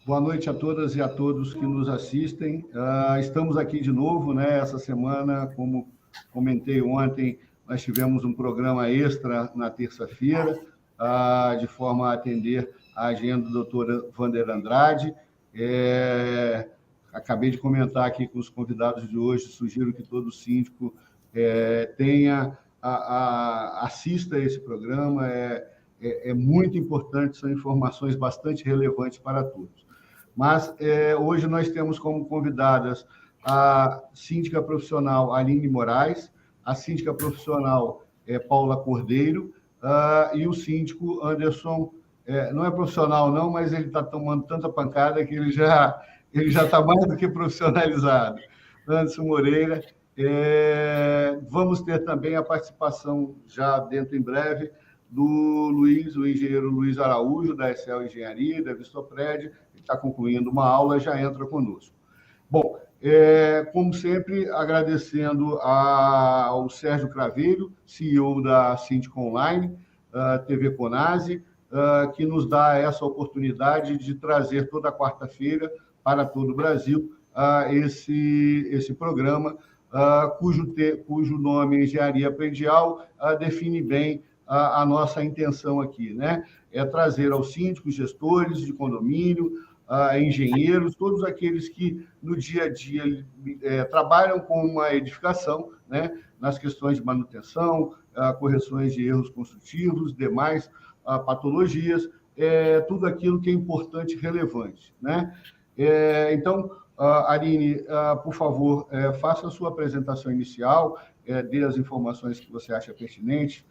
Boa noite a todas e a todos que nos assistem. Estamos aqui de novo, né? Essa semana, como comentei ontem, nós tivemos um programa extra na terça-feira, de forma a atender a agenda da doutora Wander Andrade. Acabei de comentar aqui com os convidados de hoje, sugiro que todo síndico assista a esse programa, é muito importante, são informações bastante relevantes para todos. Mas hoje nós temos como convidadas a síndica profissional Aline Moraes, a síndica profissional Paula Cordeiro e o síndico Anderson, não é profissional não, mas ele está tomando tanta pancada que ele já está mais do que profissionalizado. Anderson Moreira. Vamos ter também a participação, já dentro em breve, do o engenheiro Luiz Araújo, da Excel Engenharia, da Vistopred, que está concluindo uma aula, já entra conosco. Bom, como sempre, agradecendo ao Sérgio Craveiro, CEO da Síndico Online, TV Conase, que nos dá essa oportunidade de trazer toda quarta-feira para todo o Brasil esse programa, cujo nome Engenharia Predial define bem a nossa intenção aqui, né? É trazer aos síndicos, gestores de condomínio, engenheiros, todos aqueles que no dia a dia trabalham com uma edificação, né? Nas questões de manutenção, correções de erros construtivos, demais patologias, tudo aquilo que é importante e relevante, né? Então, Aline, por favor, faça a sua apresentação inicial, dê as informações que você acha pertinentes,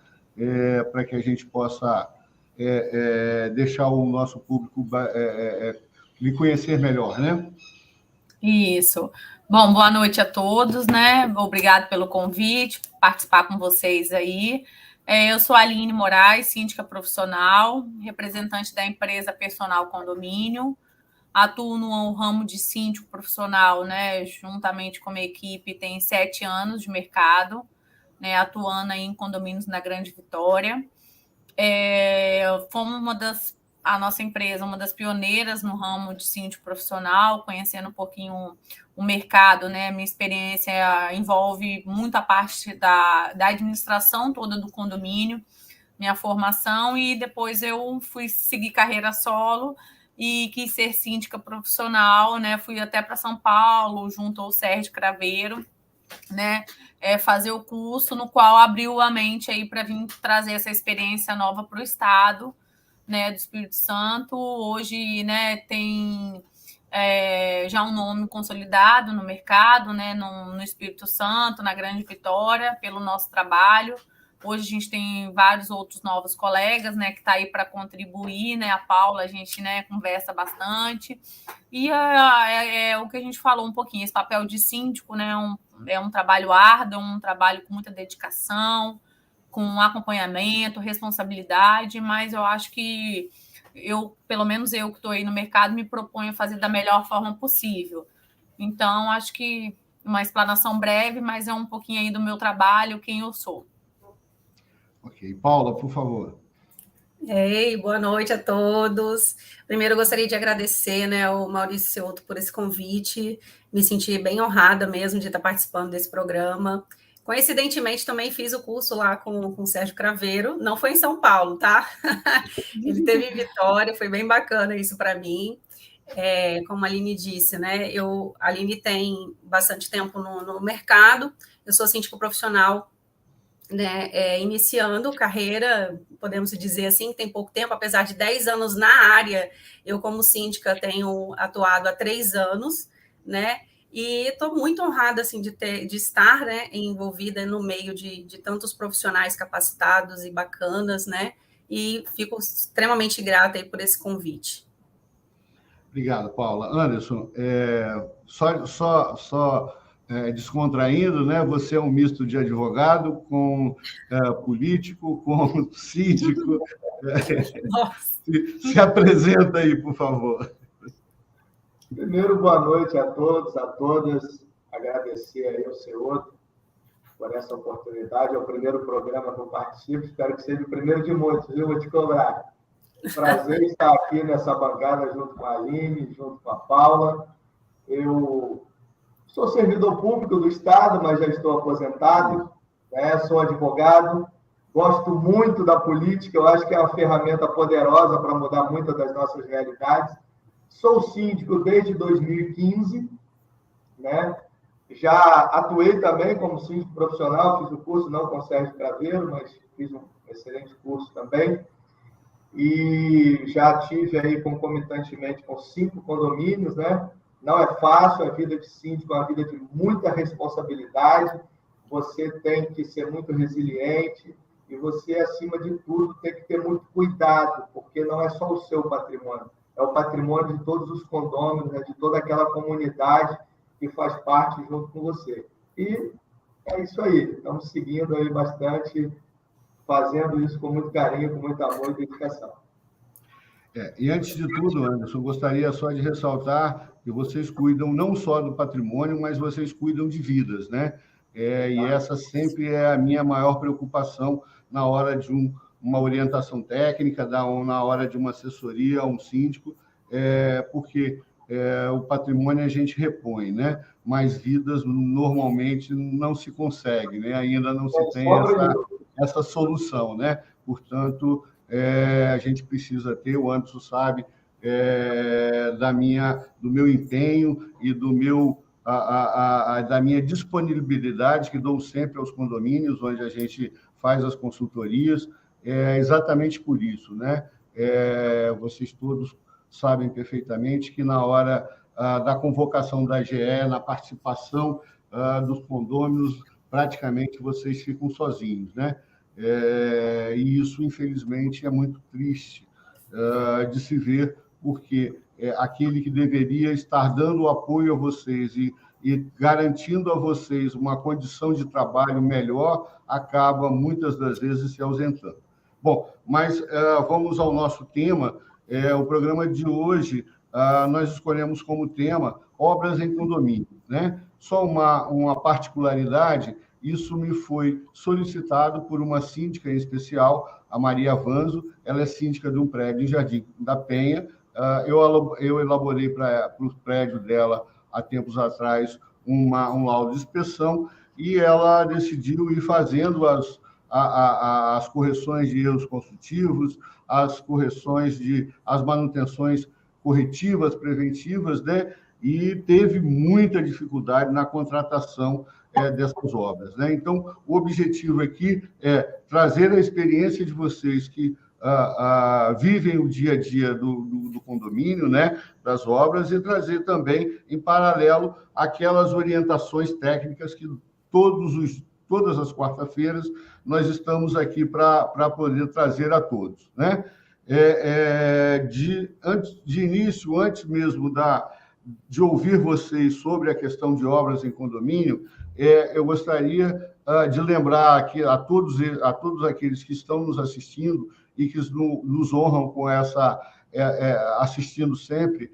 para que a gente possa deixar o nosso público lhe conhecer melhor, né? Isso. Bom, boa noite a todos, né? Obrigado pelo convite, participar com vocês aí. Eu sou a Aline Moraes, síndica profissional, representante da empresa Personal Condomínio. Atuo no ramo de síndico profissional, né? Juntamente com a minha equipe, tem 7 anos de mercado, né? Atuando aí em condomínios na Grande Vitória. Fomos a nossa empresa, uma das pioneiras no ramo de síndico profissional, conhecendo um pouquinho o mercado, né? Minha experiência envolve muito a parte da administração toda do condomínio, minha formação, e depois eu fui seguir carreira solo e quis ser síndica profissional, né? Fui até para São Paulo, junto ao Sérgio Craveiro, né? Fazer o curso, no qual abriu a mente aí para vir trazer essa experiência nova para o estado, né, do Espírito Santo. Hoje, né, tem já um nome consolidado no mercado, né, no Espírito Santo, na Grande Vitória, pelo nosso trabalho. Hoje a gente tem vários outros novos colegas, né, que está aí para contribuir, né? A Paula, a gente, né, conversa bastante. E o que a gente falou um pouquinho, esse papel de síndico, né, é um trabalho árduo, um trabalho com muita dedicação, com acompanhamento, responsabilidade, mas eu acho que pelo menos eu que estou aí no mercado, me proponho a fazer da melhor forma possível. Então, acho que uma explanação breve, mas é um pouquinho aí do meu trabalho, quem eu sou. Ok. Paula, por favor. Ei, boa noite a todos. Primeiro, eu gostaria de agradecer, né, ao Maurício Ceuto por esse convite. Me senti bem honrada mesmo de estar participando desse programa. Coincidentemente, também fiz o curso lá com o Sérgio Craveiro. Não foi em São Paulo, tá? Ele teve em Vitória, foi bem bacana isso para mim. Como a Aline disse, né? A Aline tem bastante tempo no mercado. Eu sou síndico profissional, né, iniciando carreira, podemos dizer assim, tem pouco tempo, apesar de 10 anos na área, eu como síndica tenho atuado há 3 anos, né, e estou muito honrada, assim, de estar, né, envolvida no meio de tantos profissionais capacitados e bacanas, né, e fico extremamente grata aí por esse convite. Obrigado, Paula. Anderson, só descontraindo, né? Você é um misto de advogado com político, com síndico. Se apresenta aí, por favor. Primeiro, boa noite a todos, a todas. Agradecer aí ao Ceuto por essa oportunidade. É o primeiro programa que eu participo. Espero que seja o primeiro de muitos, viu? Vou te cobrar. Prazer estar aqui nessa bancada junto com a Aline, junto com a Paula. Eu sou servidor público do Estado, mas já estou aposentado, né? Sou advogado, gosto muito da política, eu acho que é uma ferramenta poderosa para mudar muitas das nossas realidades. Sou síndico desde 2015, né? Já atuei também como síndico profissional, fiz o curso não com o Sérgio Craveiro, mas fiz um excelente curso também. E já tive aí concomitantemente com 5 condomínios, né? Não é fácil, a vida de síndico é uma vida de muita responsabilidade, você tem que ser muito resiliente e você, acima de tudo, tem que ter muito cuidado, porque não é só o seu patrimônio, é o patrimônio de todos os condôminos, né? De toda aquela comunidade que faz parte junto com você. E é isso aí, estamos seguindo aí bastante, fazendo isso com muito carinho, com muito amor e dedicação. E antes de tudo, Anderson, gostaria só de ressaltar que vocês cuidam não só do patrimônio, mas vocês cuidam de vidas, né? E essa sempre é a minha maior preocupação na hora de uma orientação técnica, na hora de uma assessoria a um síndico, porque o patrimônio a gente repõe, né? Mas vidas normalmente não se consegue, né? Ainda não se tem essa solução, né? Portanto, a gente precisa ter, o Anderson sabe, do meu empenho e da minha disponibilidade, que dou sempre aos condomínios, onde a gente faz as consultorias, exatamente por isso, né? Vocês todos sabem perfeitamente que na hora da convocação da AGE, na participação dos condôminos, praticamente vocês ficam sozinhos, né? E isso, infelizmente, é muito triste de se ver, porque aquele que deveria estar dando apoio a vocês e garantindo a vocês uma condição de trabalho melhor, acaba, muitas das vezes, se ausentando. Bom, mas vamos ao nosso tema. O programa de hoje, nós escolhemos como tema obras em condomínio, né? Só uma particularidade: isso me foi solicitado por uma síndica em especial, a Maria Vanzo. Ela é síndica de um prédio em Jardim da Penha. Eu elaborei para o prédio dela, há tempos atrás, um laudo de inspeção, e ela decidiu ir fazendo as correções de erros construtivos, as manutenções corretivas, preventivas, né? E teve muita dificuldade na contratação dessas obras, né? Então, o objetivo aqui é trazer a experiência de vocês que vivem o dia a dia do condomínio, né, das obras, e trazer também, em paralelo, aquelas orientações técnicas que todas as quarta-feiras nós estamos aqui para poder trazer a todos, né? De início, antes mesmo de ouvir vocês sobre a questão de obras em condomínio, eu gostaria de lembrar aqui a todos aqueles que estão nos assistindo e que nos honram com assistindo sempre,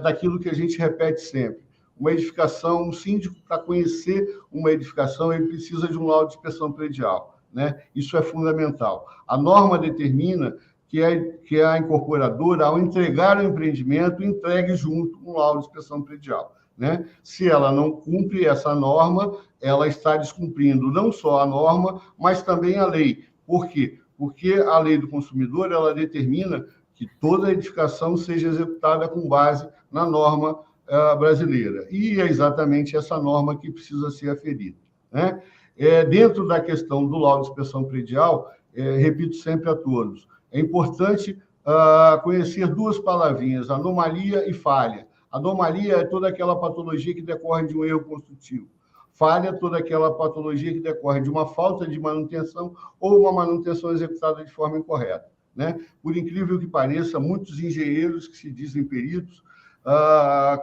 daquilo que a gente repete sempre. Uma edificação, um síndico, para conhecer uma edificação, ele precisa de um laudo de inspeção predial, né? Isso é fundamental. A norma determina que a incorporadora, ao entregar o empreendimento, entregue junto um laudo de inspeção predial, né? Se ela não cumpre essa norma, ela está descumprindo não só a norma, mas também a lei. Por quê? Porque a lei do consumidor, ela determina que toda edificação seja executada com base na norma brasileira. E é exatamente essa norma que precisa ser aferida, né? Dentro da questão do laudo de inspeção predial, repito sempre a todos, é importante conhecer duas palavrinhas: anomalia e falha. Anomalia é toda aquela patologia que decorre de um erro construtivo. Falha é toda aquela patologia que decorre de uma falta de manutenção ou uma manutenção executada de forma incorreta, né? Por incrível que pareça, muitos engenheiros que se dizem peritos,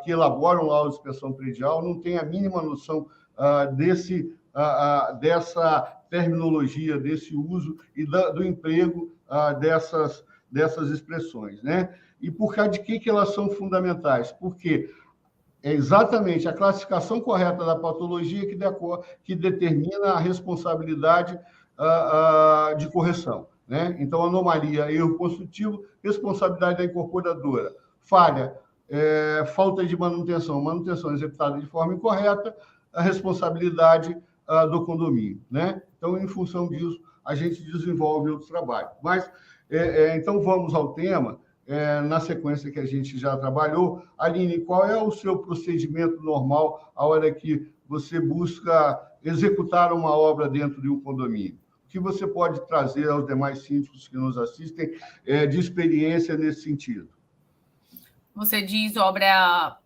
que elaboram laudo de inspeção predial, não têm a mínima noção dessa terminologia, desse uso e do emprego dessas expressões, né? E por causa de que elas são fundamentais? Porque é exatamente a classificação correta da patologia que determina a responsabilidade de correção, né? Então, anomalia, erro construtivo, responsabilidade da incorporadora. Falha, falta de manutenção executada de forma incorreta, a responsabilidade do condomínio, né? Então, em função disso, a gente desenvolve outros trabalhos. Mas, então, vamos ao tema, na sequência que a gente já trabalhou. Aline, qual é o seu procedimento normal a hora que você busca executar uma obra dentro de um condomínio? O que você pode trazer aos demais síndicos que nos assistem de experiência nesse sentido? Você diz obra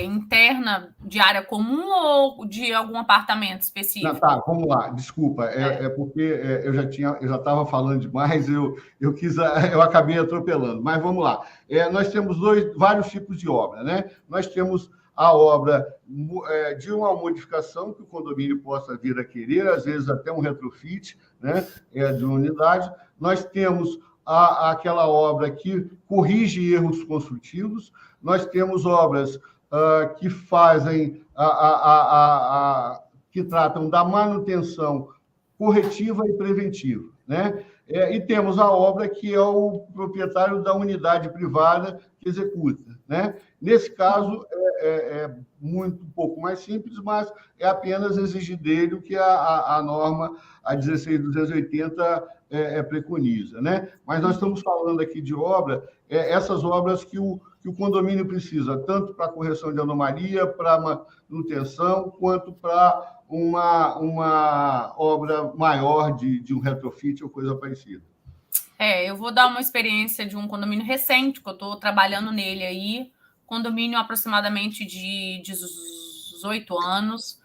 interna de área comum ou de algum apartamento específico? Não, tá, vamos lá. Desculpa, porque eu já estava falando demais, eu acabei atropelando. Mas vamos lá. Nós temos vários tipos de obra, né? Nós temos a obra de uma modificação que o condomínio possa vir a querer, às vezes até um retrofit, né? De uma unidade. Nós temos aquela obra que corrige erros construtivos. Nós temos obras que fazem que tratam da manutenção corretiva e preventiva, né? E temos a obra que é o proprietário da unidade privada que executa, né? Nesse caso, um pouco mais simples, mas é apenas exigir dele o que a norma, a 16.280, preconiza, né? Mas nós estamos falando aqui de obra, essas obras que o condomínio precisa, tanto para correção de anomalia, para manutenção, quanto para uma obra maior de um retrofit ou coisa parecida. Eu vou dar uma experiência de um condomínio recente, que eu estou trabalhando nele aí, condomínio aproximadamente de 18 anos.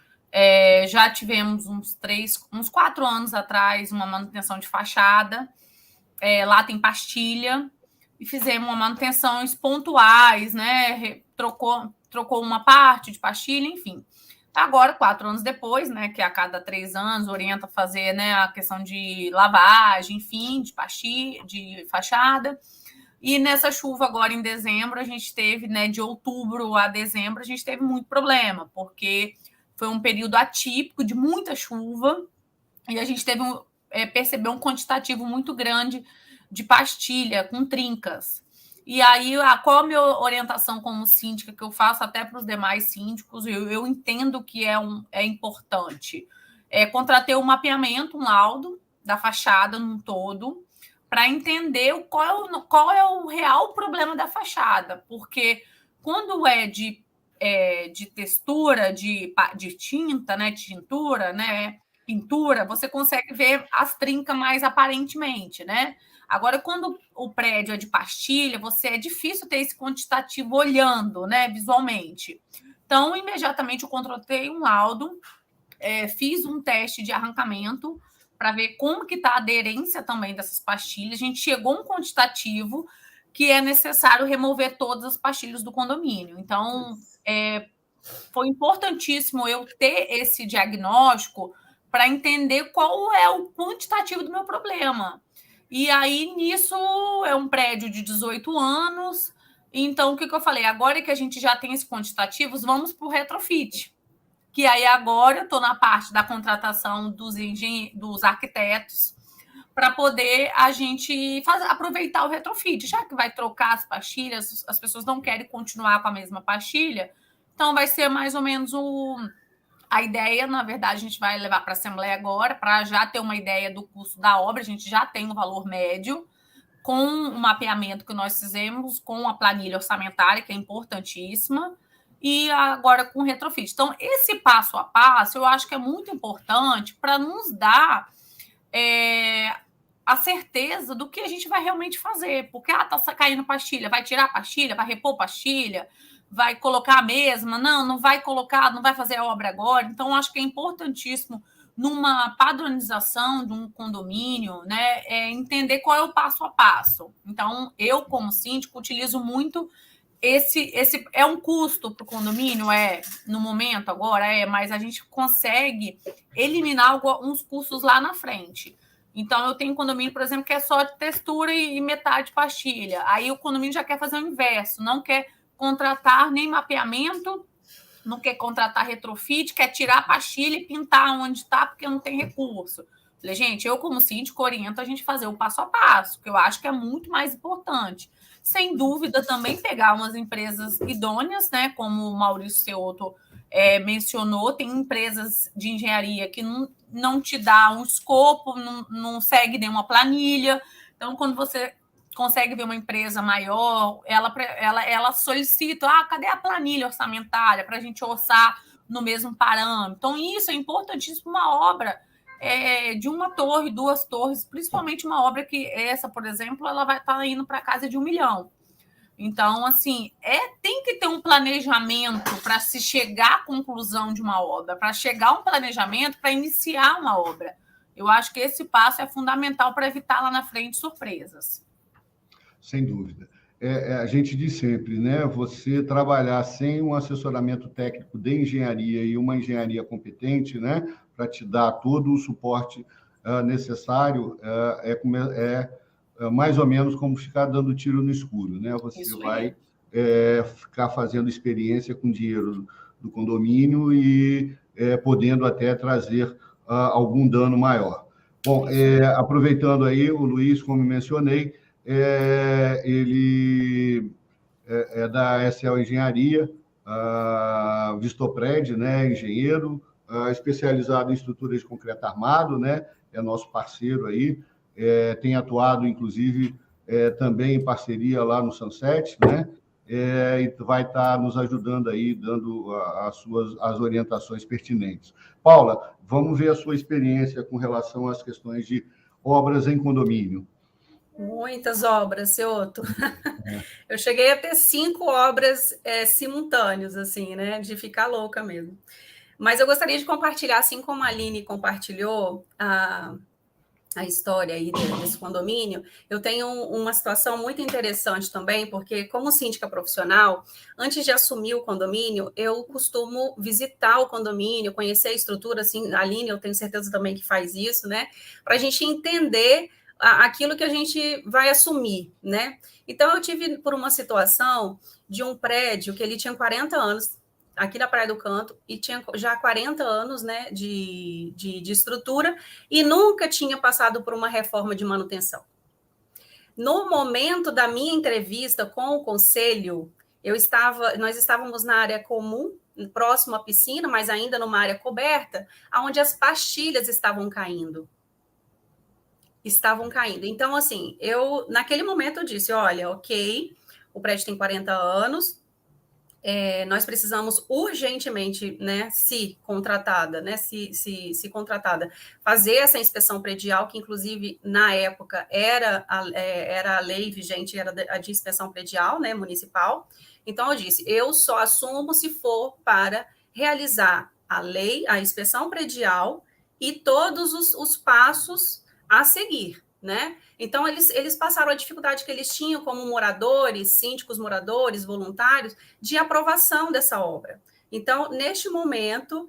Já tivemos uns 4 anos atrás uma manutenção de fachada. Lá tem pastilha, e fizemos uma manutenções pontuais, né? Trocou uma parte de pastilha, enfim. Agora, 4 anos depois, né, que a cada 3 anos orienta a fazer, né, a questão de lavagem, enfim, de pastilha, de fachada. E nessa chuva agora em dezembro, a gente teve, né, de outubro a dezembro, a gente teve muito problema, porque foi um período atípico de muita chuva e a gente percebeu um quantitativo muito grande de pastilha com trincas. E aí, qual a minha orientação como síndica, que eu faço até para os demais síndicos, eu entendo que é importante. Contratei um mapeamento, um laudo da fachada num todo, para entender qual é o real problema da fachada. Porque quando de textura, de tinta, né, de tintura, né, pintura, você consegue ver as trincas mais aparentemente, né? Agora, quando o prédio é de pastilha, é difícil ter esse quantitativo olhando, né, visualmente. Então, imediatamente eu contratei um laudo, fiz um teste de arrancamento para ver como que está a aderência também dessas pastilhas. A gente chegou a um quantitativo que é necessário remover todas as pastilhas do condomínio. Então, foi importantíssimo eu ter esse diagnóstico para entender qual é o quantitativo do meu problema. E aí, nisso, é um prédio de 18 anos. Então, o que eu falei? Agora que a gente já tem esses quantitativos, vamos para o retrofit. Que aí, agora, eu estou na parte da contratação dos arquitetos para poder a gente aproveitar o retrofit. Já que vai trocar as pastilhas, as pessoas não querem continuar com a mesma pastilha, então vai ser mais ou menos a ideia. Na verdade, a gente vai levar para a Assembleia agora, para já ter uma ideia do custo da obra. A gente já tem um valor médio, com o mapeamento que nós fizemos, com a planilha orçamentária, que é importantíssima, e agora com o retrofit. Então, esse passo a passo, eu acho que é muito importante para nos dar a certeza do que a gente vai realmente fazer. Porque, tá caindo pastilha, vai tirar a pastilha, vai repor pastilha, vai colocar a mesma, não vai colocar, não vai fazer a obra agora. Então, acho que é importantíssimo, numa padronização de um condomínio, né, entender qual é o passo a passo. Então, eu, como síndico, utilizo muito esse é um custo para o condomínio, no momento agora, mas a gente consegue eliminar uns custos lá na frente. Então, eu tenho um condomínio, por exemplo, que é só de textura e metade pastilha. Aí o condomínio já quer fazer o inverso, não quer contratar nem mapeamento, não quer contratar retrofit, quer tirar a pastilha e pintar onde está, porque não tem recurso. Falei, gente, eu como síndico oriento a gente fazer o passo a passo, que eu acho que é muito mais importante. Sem dúvida, também pegar umas empresas idôneas, né? Como o Maurício Seotto mencionou, tem empresas de engenharia que não te dá um escopo, não segue nenhuma planilha. Então, quando você consegue ver uma empresa maior, ela solicita, cadê a planilha orçamentária para a gente orçar no mesmo parâmetro? Então, isso é importantíssimo, uma obra de uma torre, 2 torres, principalmente uma obra que essa, por exemplo, ela vai estar indo para casa de 1 milhão. Então, assim, tem que ter um planejamento para se chegar à conclusão de uma obra, para chegar a um planejamento para iniciar uma obra. Eu acho que esse passo é fundamental para evitar lá na frente surpresas. Sem dúvida. A gente diz sempre, né? Você trabalhar sem um assessoramento técnico de engenharia e uma engenharia competente, né? Para te dar todo o suporte necessário, mais ou menos como ficar dando tiro no escuro, né? Você vai ficar fazendo experiência com dinheiro do condomínio e podendo até trazer algum dano maior. Bom, aproveitando aí, o Luiz, como mencionei, ele é da SL Engenharia, Vistopred, né? Engenheiro, especializado em estruturas de concreto armado, né? É nosso parceiro aí, tem atuado, inclusive, também em parceria lá no Sunset, né? E vai estar nos ajudando aí, dando as orientações pertinentes. Paula, vamos ver a sua experiência com relação às questões de obras em condomínio. Muitas obras, Seotto. Eu cheguei a ter 5 obras simultâneas, assim, né? De ficar louca mesmo. Mas eu gostaria de compartilhar, assim como a Aline compartilhou a história aí desse condomínio, eu tenho uma situação muito interessante também, porque como síndica profissional, antes de assumir o condomínio, eu costumo visitar o condomínio, conhecer a estrutura, assim, a Aline, eu tenho certeza também que faz isso, né? Para a gente entender aquilo que a gente vai assumir, né? Então, eu tive por uma situação de um prédio que ele tinha 40 anos, aqui na Praia do Canto, e tinha já 40 anos, né, de estrutura, e nunca tinha passado por uma reforma de manutenção. No momento da minha entrevista com o conselho, nós estávamos na área comum, próximo à piscina, mas ainda numa área coberta, onde as pastilhas estavam caindo. Então, assim, naquele momento eu disse, olha, ok, o prédio tem 40 anos, nós precisamos urgentemente, né, se contratada, fazer essa inspeção predial, que inclusive na época era a lei vigente, era a de inspeção predial, né, municipal. Então eu disse, eu só assumo se for para realizar a inspeção predial e todos os passos a seguir, né? Então, eles passaram a dificuldade que eles tinham como moradores, síndicos moradores, voluntários, de aprovação dessa obra. Então, neste momento,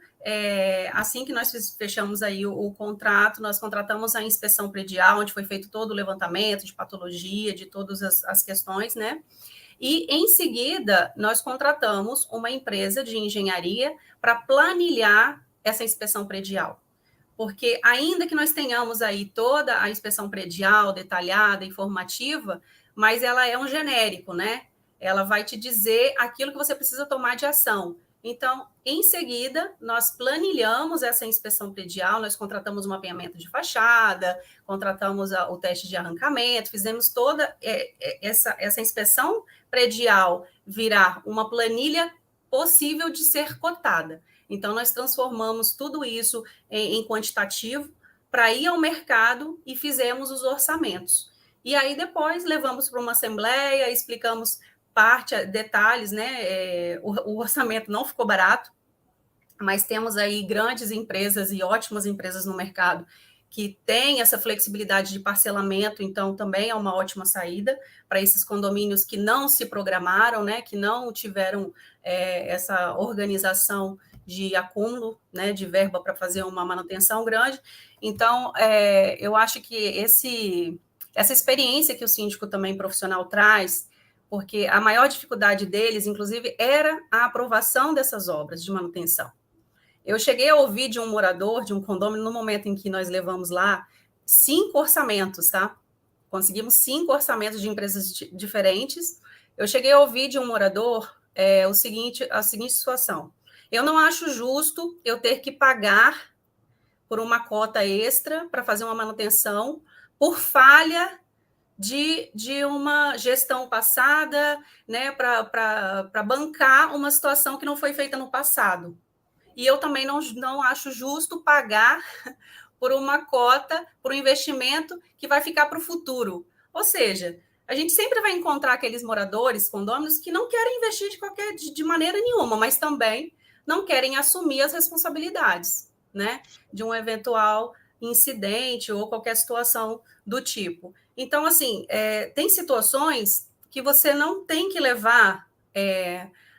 assim que nós fechamos aí o contrato, nós contratamos a inspeção predial, onde foi feito todo o levantamento de patologia, de todas as questões, né? E, em seguida, nós contratamos uma empresa de engenharia para planilhar essa inspeção predial. Porque ainda que nós tenhamos aí toda a inspeção predial, detalhada, informativa, mas ela é um genérico, né? Ela vai te dizer aquilo que você precisa tomar de ação. Então, em seguida, nós planilhamos essa inspeção predial, nós contratamos um mapeamento de fachada, contratamos o teste de arrancamento, fizemos toda essa inspeção predial virar uma planilha possível de ser cotada. Então, nós transformamos tudo isso em quantitativo para ir ao mercado e fizemos os orçamentos. E aí, depois, levamos para uma assembleia, explicamos detalhes, né? O orçamento não ficou barato, mas temos aí grandes empresas e ótimas empresas no mercado que têm essa flexibilidade de parcelamento, então também é uma ótima saída para esses condomínios que não se programaram, né? Que não tiveram essa organização de acúmulo, né, de verba para fazer uma manutenção grande. Então, eu acho que essa experiência que o síndico também profissional traz, porque a maior dificuldade deles, inclusive, era a aprovação dessas obras de manutenção. Eu cheguei a ouvir de um morador de um condomínio, no momento em que nós levamos lá 5 orçamentos, tá? Conseguimos 5 orçamentos de empresas diferentes. Eu cheguei a ouvir de um morador a seguinte situação. Eu não acho justo eu ter que pagar por uma cota extra para fazer uma manutenção por falha de uma gestão passada, né, para bancar uma situação que não foi feita no passado. E eu também não acho justo pagar por uma cota, por um investimento que vai ficar para o futuro. Ou seja, a gente sempre vai encontrar aqueles moradores, condôminos, que não querem investir de maneira nenhuma, mas também não querem assumir as responsabilidades, né, de um eventual incidente ou qualquer situação do tipo. Então, assim, tem situações que você não tem que levar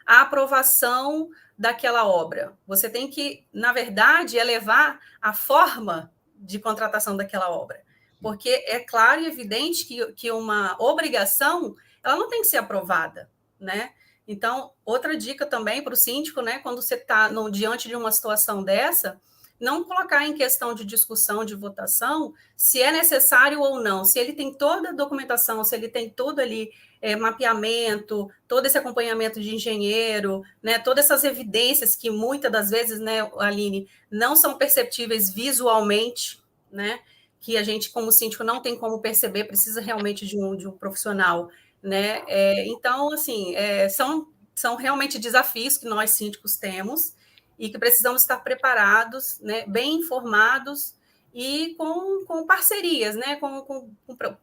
a aprovação daquela obra. Você tem que, na verdade, elevar a forma de contratação daquela obra. Porque é claro e evidente que uma obrigação, ela não tem que ser aprovada, né? Então, outra dica também para o síndico, né? Quando você está diante de uma situação dessa, não colocar em questão de discussão, de votação, se é necessário ou não, se ele tem toda a documentação, se ele tem todo ali mapeamento, todo esse acompanhamento de engenheiro, né, todas essas evidências que muitas das vezes, né, Aline, não são perceptíveis visualmente, né, que a gente, como síndico, não tem como perceber, precisa realmente de um profissional, né, então, assim, são realmente desafios que nós síndicos temos, e que precisamos estar preparados, né, bem informados e com parcerias, né, com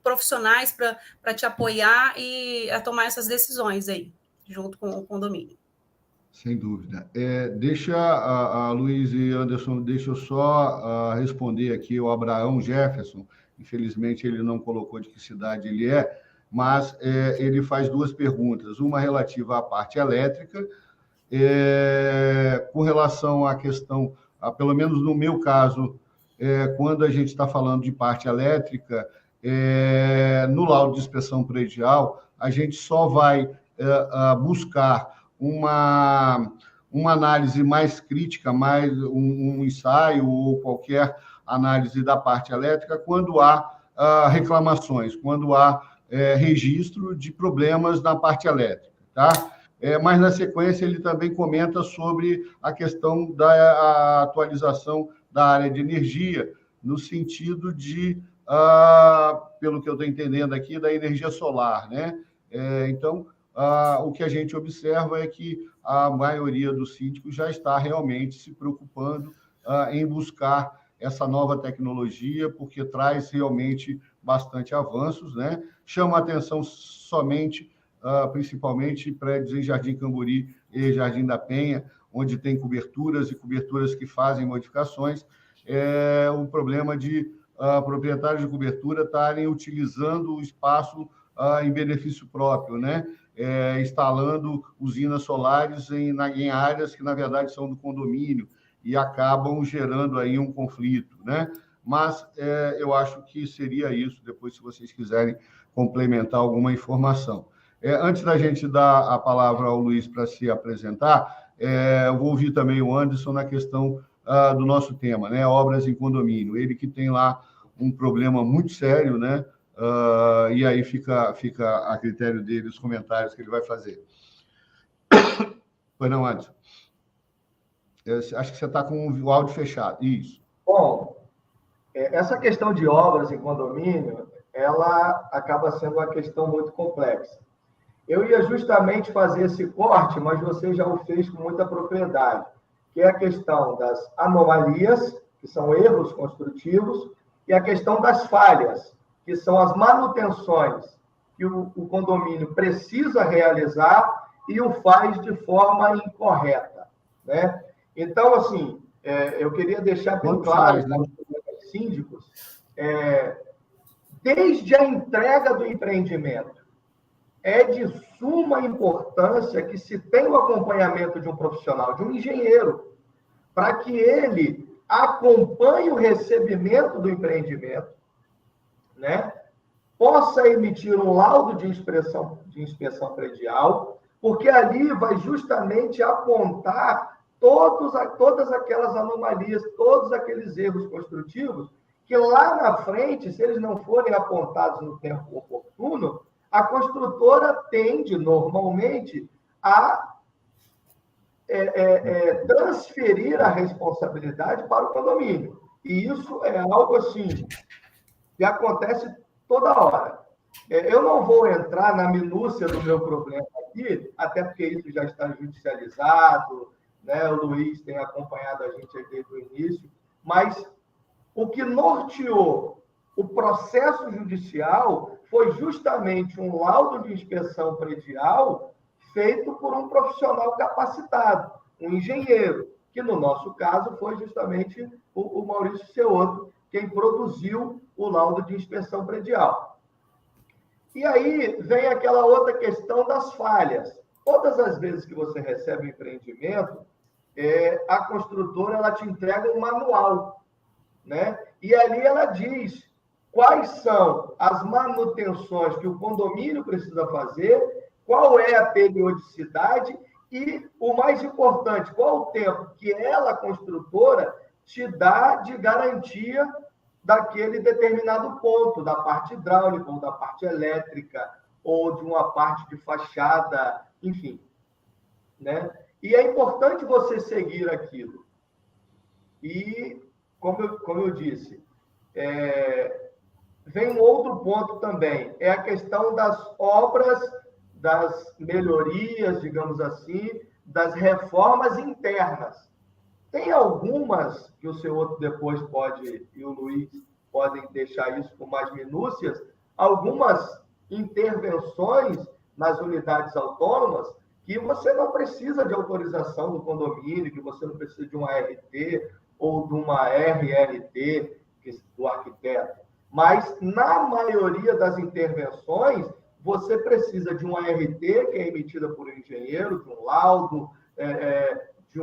profissionais para te apoiar e a tomar essas decisões aí, junto com o condomínio. Sem dúvida. Deixa a Luiz e Anderson, deixa eu só responder aqui o Abraão Jefferson. Infelizmente, ele não colocou de que cidade ele é, mas ele faz 2 perguntas, uma relativa à parte elétrica, com relação à questão, pelo menos no meu caso, quando a gente está falando de parte elétrica, no laudo de inspeção predial, a gente só vai buscar uma análise mais crítica, mais um ensaio ou qualquer análise da parte elétrica quando há reclamações, quando há registro de problemas na parte elétrica, tá? Mas, na sequência, ele também comenta sobre a questão da atualização da área de energia, no sentido de, pelo que eu estou entendendo aqui, da energia solar, né? Então, o que a gente observa é que a maioria dos síndicos já está realmente se preocupando em buscar essa nova tecnologia, porque traz realmente bastante avanços, né? Chama a atenção somente principalmente prédios em Jardim Camburi e Jardim da Penha, onde tem coberturas e coberturas que fazem modificações, o problema de proprietários de cobertura estarem utilizando o espaço em benefício próprio, né? Instalando usinas solares em áreas que, na verdade, são do condomínio e acabam gerando aí um conflito, né? Mas eu acho que seria isso, depois, se vocês quiserem complementar alguma informação. Antes da gente dar a palavra ao Luiz para se apresentar, eu vou ouvir também o Anderson na questão do nosso tema, né? Obras em condomínio. Ele que tem lá um problema muito sério, né? E aí fica a critério dele os comentários que ele vai fazer. Pois não, Anderson? Acho que você está com o áudio fechado. Isso. Bom, essa questão de obras em condomínio, ela acaba sendo uma questão muito complexa. Eu ia justamente fazer esse corte, mas você já o fez com muita propriedade, que é a questão das anomalias, que são erros construtivos, e a questão das falhas, que são as manutenções que o condomínio precisa realizar e o faz de forma incorreta, né? Então, assim, eu queria deixar bem claro para os síndicos, desde a entrega do empreendimento, é de suma importância que se tenha o acompanhamento de um profissional, de um engenheiro, para que ele acompanhe o recebimento do empreendimento, né? Possa emitir um laudo de inspeção predial, porque ali vai justamente apontar todas aquelas anomalias, todos aqueles erros construtivos, que lá na frente, se eles não forem apontados no tempo oportuno, a construtora tende, normalmente, a transferir a responsabilidade para o condomínio. E isso é algo assim que acontece toda hora. Eu não vou entrar na minúcia do meu problema aqui, até porque isso já está judicializado, né? O Luiz tem acompanhado a gente desde o início, mas o que norteou o processo judicial foi justamente um laudo de inspeção predial feito por um profissional capacitado, um engenheiro, que no nosso caso foi justamente o Maurício Ceotto, quem produziu o laudo de inspeção predial. E aí vem aquela outra questão das falhas. Todas as vezes que você recebe um empreendimento, a construtora ela te entrega um manual, né? E ali ela diz quais são as manutenções que o condomínio precisa fazer, qual é a periodicidade e, o mais importante, qual o tempo que ela, construtora, te dá de garantia daquele determinado ponto, da parte hidráulica, ou da parte elétrica, ou de uma parte de fachada, enfim, né? E é importante você seguir aquilo. E, como eu disse, vem um outro ponto também, é a questão das obras, das melhorias, digamos assim, das reformas internas. Tem algumas que o Ceotto depois pode, e o Luiz podem deixar isso com mais minúcias, algumas intervenções nas unidades autônomas que você não precisa de autorização do condomínio, que você não precisa de uma ART ou de uma RRT do arquiteto. Mas, na maioria das intervenções, você precisa de uma ART, que é emitida por um engenheiro, de um laudo, de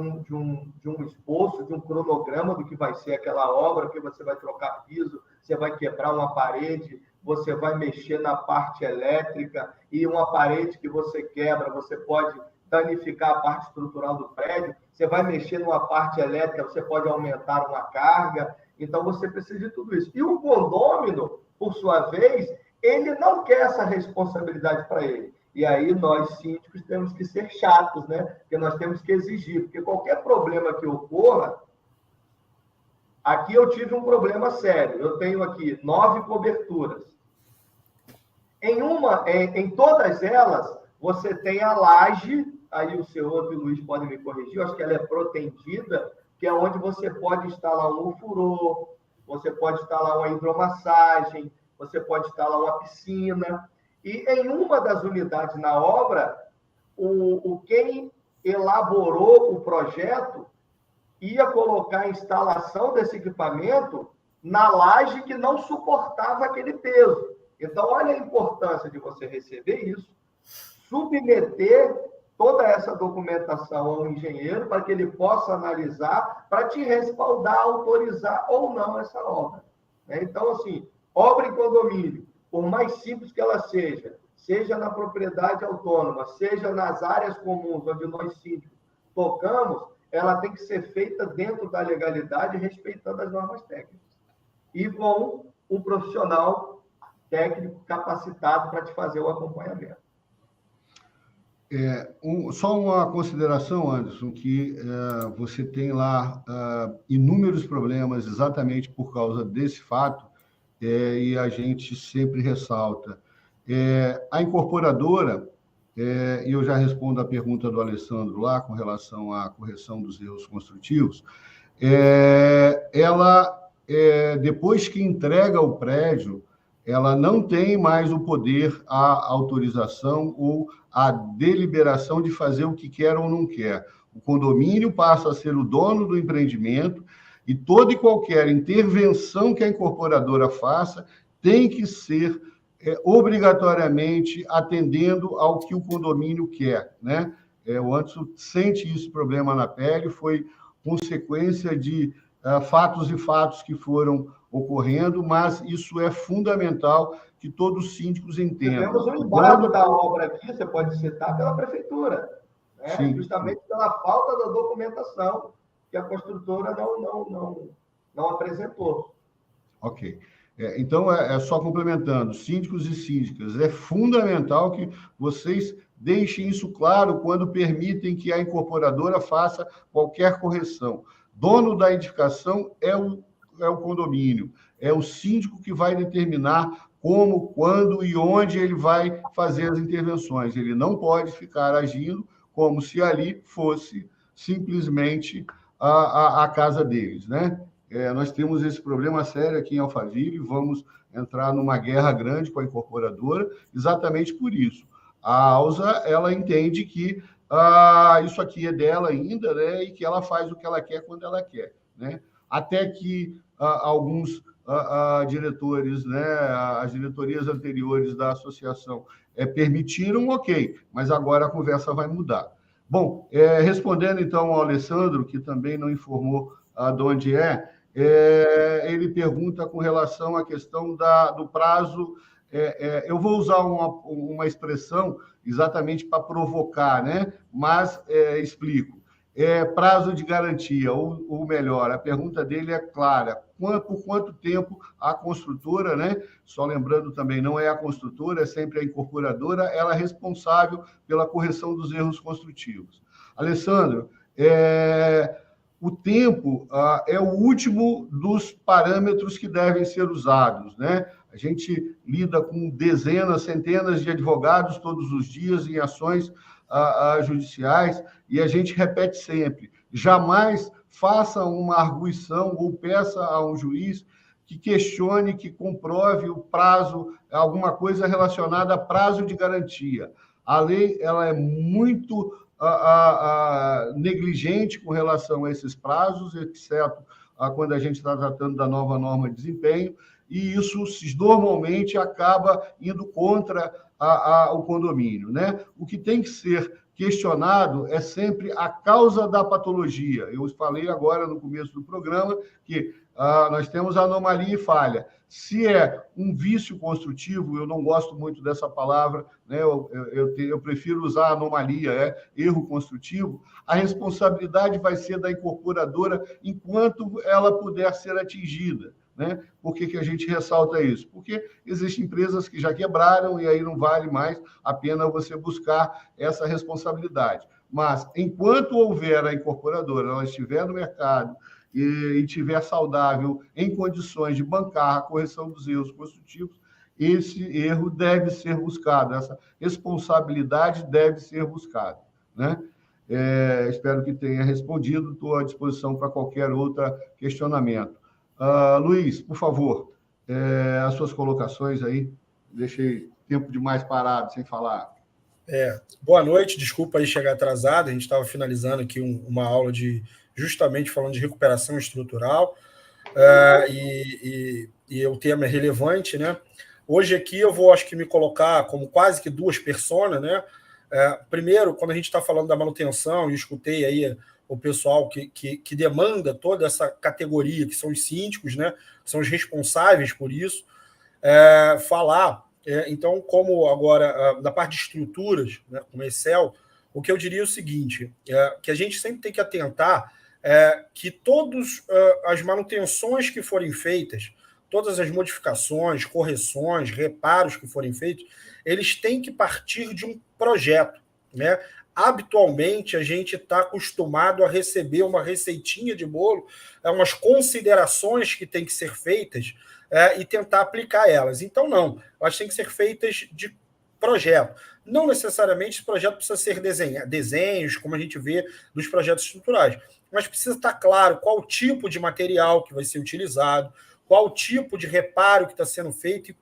um esboço, de um cronograma do que vai ser aquela obra, que você vai trocar piso, você vai quebrar uma parede, você vai mexer na parte elétrica, e uma parede que você quebra, você pode danificar a parte estrutural do prédio, você vai mexer numa parte elétrica, você pode aumentar uma carga, então você precisa de tudo isso. E o condômino, por sua vez, ele não quer essa responsabilidade para ele. E aí nós, síndicos, temos que ser chatos, né? Porque nós temos que exigir, porque qualquer problema que ocorra, aqui eu tive um problema sério, eu tenho aqui 9 coberturas. Em todas elas, você tem a laje, aí o Ceotto e o Luiz podem me corrigir, eu acho que ela é protendida, que é onde você pode instalar um ofurô, você pode instalar uma hidromassagem, você pode instalar uma piscina. E em uma das unidades na obra, quem elaborou o projeto ia colocar a instalação desse equipamento na laje que não suportava aquele peso. Então, olha a importância de você receber isso, submeter toda essa documentação ao engenheiro para que ele possa analisar, para te respaldar, autorizar ou não essa obra. Então, assim, obra em condomínio, por mais simples que ela seja na propriedade autônoma, seja nas áreas comuns, onde nós síndicos tocamos, ela tem que ser feita dentro da legalidade, respeitando as normas técnicas. E com um profissional técnico capacitado para te fazer o acompanhamento. Só uma consideração, Anderson, que você tem lá inúmeros problemas exatamente por causa desse fato, e a gente sempre ressalta. A incorporadora, e eu já respondo a pergunta do Alessandro lá, com relação à correção dos erros construtivos, ela, depois que entrega o prédio, ela não tem mais o poder, a autorização ou a deliberação de fazer o que quer ou não quer. O condomínio passa a ser o dono do empreendimento e toda e qualquer intervenção que a incorporadora faça tem que ser obrigatoriamente atendendo ao que o condomínio quer, né? O Anderson sente esse problema na pele, foi consequência de fatos e fatos que foram ocorrendo, mas isso é fundamental que todos os síndicos entendam. Temos um embargo da obra aqui, você pode citar, pela prefeitura. né? Justamente pela falta da documentação que a construtora não apresentou. Ok. Então, só complementando, síndicos e síndicas, é fundamental que vocês deixem isso claro quando permitem que a incorporadora faça qualquer correção. Dono da edificação é o condomínio, é o síndico que vai determinar como, quando e onde ele vai fazer as intervenções. Ele não pode ficar agindo como se ali fosse simplesmente a casa deles, né? Nós temos esse problema sério aqui em Alphaville, vamos entrar numa guerra grande com a incorporadora, exatamente por isso. A AUSA, ela entende que isso aqui é dela ainda, né, e que ela faz o que ela quer quando ela quer, né? Até que alguns diretores, né, as diretorias anteriores da associação permitiram, ok, mas agora a conversa vai mudar. Bom, respondendo então ao Alessandro, que também não informou de onde ele pergunta com relação à questão do prazo. Eu vou usar uma expressão exatamente para provocar, né? Mas explico. Prazo de garantia, ou melhor, a pergunta dele é clara. Por quanto tempo a construtora, né? Só lembrando também, não é a construtora, é sempre a incorporadora, ela é responsável pela correção dos erros construtivos. Alessandro, o tempo é o último dos parâmetros que devem ser usados, né? A gente lida com dezenas, centenas de advogados todos os dias em ações judiciais, e a gente repete sempre, jamais faça uma arguição ou peça a um juiz que questione, que comprove o prazo, alguma coisa relacionada a prazo de garantia. A lei ela é muito negligente com relação a esses prazos, exceto quando a gente está tratando da nova norma de desempenho, e isso normalmente acaba indo contra o condomínio, né? O que tem que ser questionado é sempre a causa da patologia. Eu falei agora no começo do programa que nós temos anomalia e falha. Se é um vício construtivo, eu não gosto muito dessa palavra, né? Eu prefiro usar anomalia, erro construtivo, a responsabilidade vai ser da incorporadora enquanto ela puder ser atingida, né? Por que a gente ressalta isso? Porque existem empresas que já quebraram e aí não vale mais a pena você buscar essa responsabilidade. Mas, enquanto houver a incorporadora, ela estiver no mercado e estiver saudável, em condições de bancar a correção dos erros construtivos, esse erro deve ser buscado, essa responsabilidade deve ser buscada, né? Espero que tenha respondido, estou à disposição para qualquer outro questionamento. Luiz, por favor, as suas colocações aí, deixei tempo demais parado, sem falar. Boa noite, desculpa aí chegar atrasado, a gente estava finalizando aqui uma aula justamente falando de recuperação estrutural, e o tema é relevante, né? Hoje aqui eu vou, acho que, me colocar como quase que duas personas, né? Primeiro, quando a gente está falando da manutenção, e escutei aí o pessoal que demanda toda essa categoria, que são os síndicos, né? São os responsáveis por isso, falar. Então, como agora, da parte de estruturas, né, como Excel, o que eu diria é o seguinte, que a gente sempre tem que atentar que todas as manutenções que forem feitas, todas as modificações, correções, reparos que forem feitos, eles têm que partir de um projeto, né? Habitualmente, a gente está acostumado a receber uma receitinha de bolo, umas considerações que têm que ser feitas e tentar aplicar elas. Então, não. Elas têm que ser feitas de projeto. Não necessariamente esse projeto precisa ser desenhos, como a gente vê nos projetos estruturais, mas precisa estar claro qual o tipo de material que vai ser utilizado, qual o tipo de reparo que está sendo feito e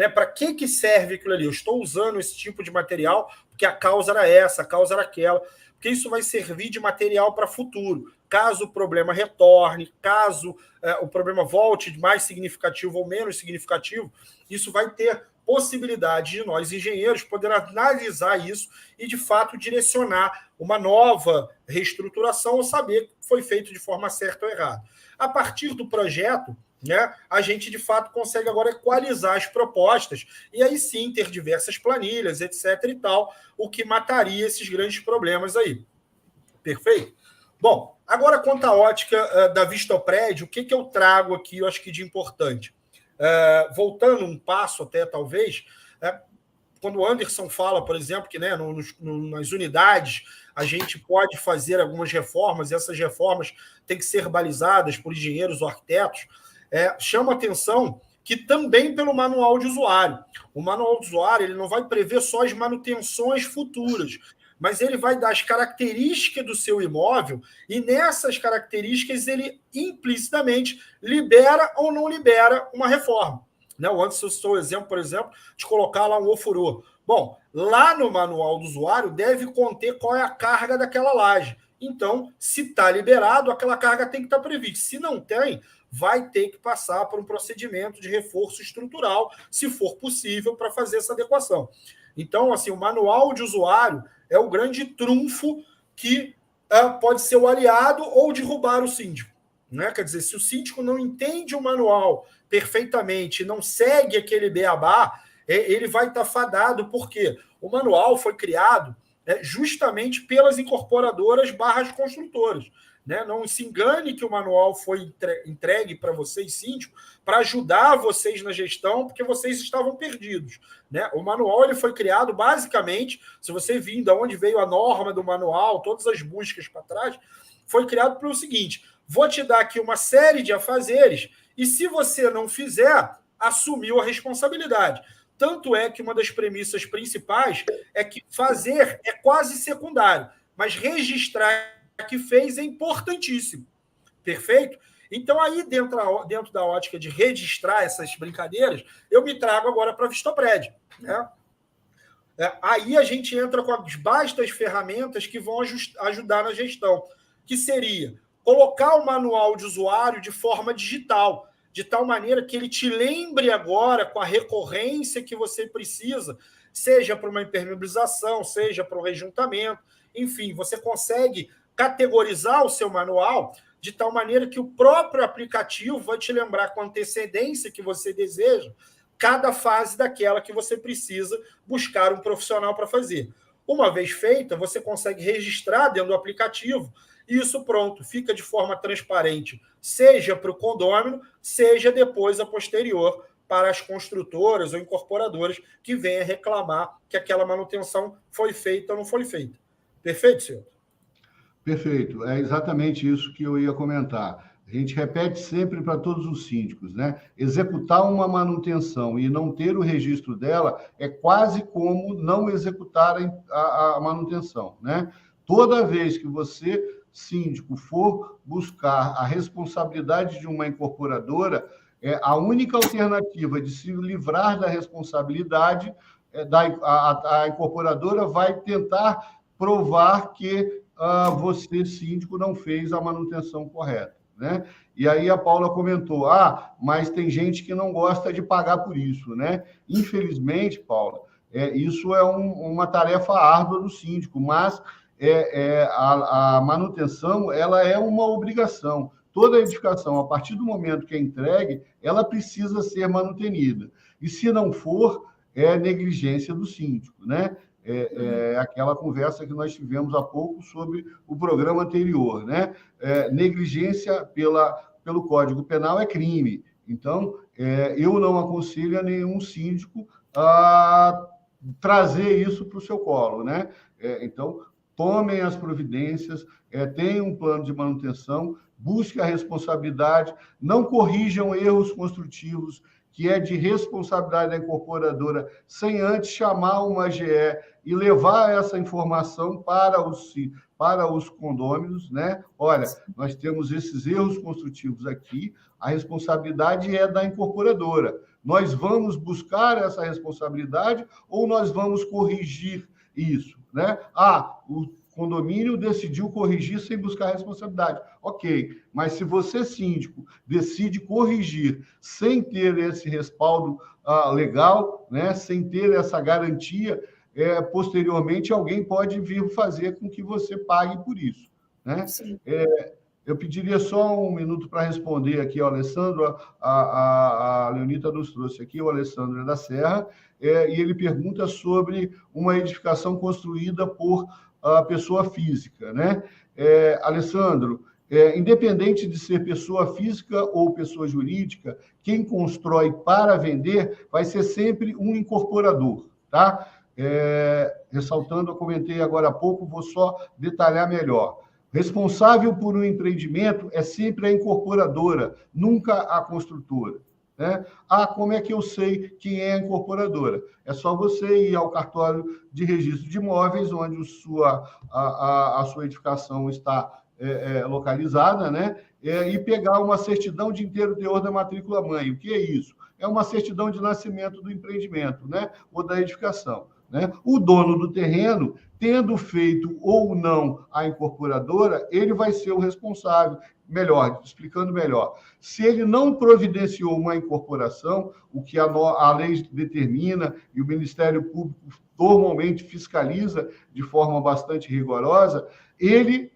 para que serve aquilo ali. Eu estou usando esse tipo de material porque a causa era essa, a causa era aquela, porque isso vai servir de material para futuro. Caso o problema retorne, caso o problema volte mais significativo ou menos significativo, isso vai ter possibilidade de nós, engenheiros, poder analisar isso e, de fato, direcionar uma nova reestruturação ou saber que foi feito de forma certa ou errada. A partir do projeto, né, a gente, de fato, consegue agora equalizar as propostas e aí sim ter diversas planilhas, etc. e tal, o que mataria esses grandes problemas aí. Perfeito? Bom, agora quanto à ótica da Vistoprev, o que eu trago aqui, eu acho que de importante? Voltando um passo até, talvez, quando o Anderson fala, por exemplo, que, né, nas unidades a gente pode fazer algumas reformas, e essas reformas têm que ser balizadas por engenheiros ou arquitetos, chama atenção que também pelo manual de usuário. O manual de usuário ele não vai prever só as manutenções futuras, mas ele vai dar as características do seu imóvel e nessas características ele implicitamente libera ou não libera uma reforma. Né? O Anderson citou o exemplo, por exemplo, de colocar lá um ofurô. Bom, lá no manual do usuário deve conter qual é a carga daquela laje. Então, se está liberado, aquela carga tem que estar prevista. Se não tem, vai ter que passar por um procedimento de reforço estrutural, se for possível, para fazer essa adequação. Então, assim, o manual de usuário é o grande trunfo que pode ser o aliado ou derrubar o síndico. Né? Quer dizer, se o síndico não entende o manual perfeitamente, não segue aquele beabá, ele vai estar fadado, porque o manual foi criado justamente pelas incorporadoras / construtoras. Né? Não se engane que o manual foi entregue para vocês, síndico, para ajudar vocês na gestão, porque vocês estavam perdidos. Né? O manual ele foi criado, basicamente, se você vir de onde veio a norma do manual, todas as buscas para trás, foi criado pelo seguinte: vou te dar aqui uma série de afazeres, e se você não fizer, assumiu a responsabilidade. Tanto é que uma das premissas principais é que fazer é quase secundário, mas registrar que fez é importantíssimo. Perfeito? Então, aí, dentro da ótica de registrar essas brincadeiras, eu me trago agora para a Vistoprev. Né? Aí a gente entra com as vastas ferramentas que vão ajudar na gestão, que seria colocar o manual de usuário de forma digital, de tal maneira que ele te lembre agora com a recorrência que você precisa, seja para uma impermeabilização, seja para um rejuntamento, enfim, você consegue categorizar o seu manual de tal maneira que o próprio aplicativo vai te lembrar com antecedência que você deseja cada fase daquela que você precisa buscar um profissional para fazer. Uma vez feita, você consegue registrar dentro do aplicativo e isso pronto, fica de forma transparente, seja para o condômino, seja depois a posterior para as construtoras ou incorporadoras que venham reclamar que aquela manutenção foi feita ou não foi feita. Perfeito, senhor? Perfeito. É exatamente isso que eu ia comentar. A gente repete sempre para todos os síndicos, né? Executar uma manutenção e não ter o registro dela é quase como não executar a manutenção, né? Toda vez que você, síndico, for buscar a responsabilidade de uma incorporadora, a única alternativa de se livrar da responsabilidade, a incorporadora vai tentar provar que você, síndico, não fez a manutenção correta. Né? E aí a Paula comentou, mas tem gente que não gosta de pagar por isso, né? Infelizmente, Paula, isso é uma tarefa árdua do síndico, mas a manutenção ela é uma obrigação. Toda edificação, a partir do momento que é entregue, ela precisa ser manutenida. E se não for, é negligência do síndico, né? Aquela conversa que nós tivemos há pouco sobre o programa anterior, né? Negligência pelo Código Penal é crime. Então, eu não aconselho a nenhum síndico a trazer isso para o seu colo, né? Então, tomem as providências, tenham um plano de manutenção, busquem a responsabilidade, não corrijam erros construtivos, que é de responsabilidade da incorporadora, sem antes chamar uma AGE e levar essa informação para os condôminos, né? Olha, nós temos esses erros construtivos aqui, a responsabilidade é da incorporadora. Nós vamos buscar essa responsabilidade ou nós vamos corrigir isso, né? O condomínio decidiu corrigir sem buscar responsabilidade. Ok, mas se você, síndico, decide corrigir sem ter esse respaldo legal, né, sem ter essa garantia, posteriormente alguém pode vir fazer com que você pague por isso. Né? Eu pediria só um minuto para responder aqui ao Alessandro. A Leonita nos trouxe aqui, o Alessandro é da Serra, e ele pergunta sobre uma edificação construída por pessoa física, né? Alessandro, independente de ser pessoa física ou pessoa jurídica, quem constrói para vender vai ser sempre um incorporador, tá? Ressaltando, eu comentei agora há pouco, vou só detalhar melhor. Responsável por um empreendimento é sempre a incorporadora, nunca a construtora, né? Como é que eu sei quem é a incorporadora? É só você ir ao cartório de registro de imóveis, onde a sua edificação está localizada, né? E pegar uma certidão de inteiro teor da matrícula-mãe. O que é isso? É uma certidão de nascimento do empreendimento, né? Ou da edificação, né? O dono do terreno, tendo feito ou não a incorporadora, ele vai ser o responsável. Melhor, explicando melhor. Se ele não providenciou uma incorporação, o que a lei determina e o Ministério Público normalmente fiscaliza de forma bastante rigorosa, ele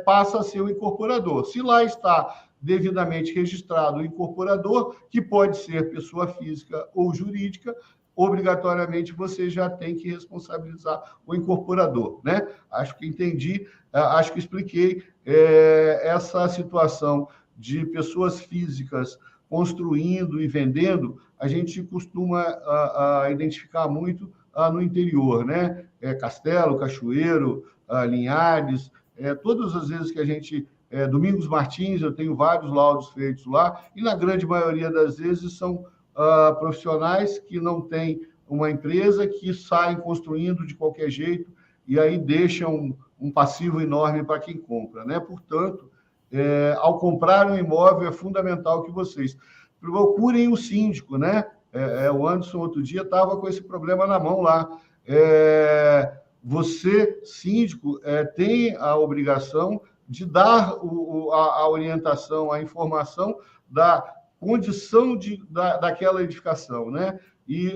passa a ser o incorporador. Se lá está devidamente registrado o incorporador, que pode ser pessoa física ou jurídica, obrigatoriamente você já tem que responsabilizar o incorporador, né? Acho que entendi, acho que expliquei essa situação de pessoas físicas construindo e vendendo, a gente costuma identificar muito no interior, né? Castelo, Cachoeiro, Linhares, todas as vezes que a gente... Domingos Martins, eu tenho vários laudos feitos lá, e na grande maioria das vezes são profissionais que não têm uma empresa, que saem construindo de qualquer jeito e aí deixam um passivo enorme para quem compra, né? Portanto, ao comprar um imóvel, é fundamental que vocês procurem o síndico, né? O Anderson, outro dia, estava com esse problema na mão lá. Você, síndico, tem a obrigação de dar a orientação, a informação da condição daquela edificação, né? E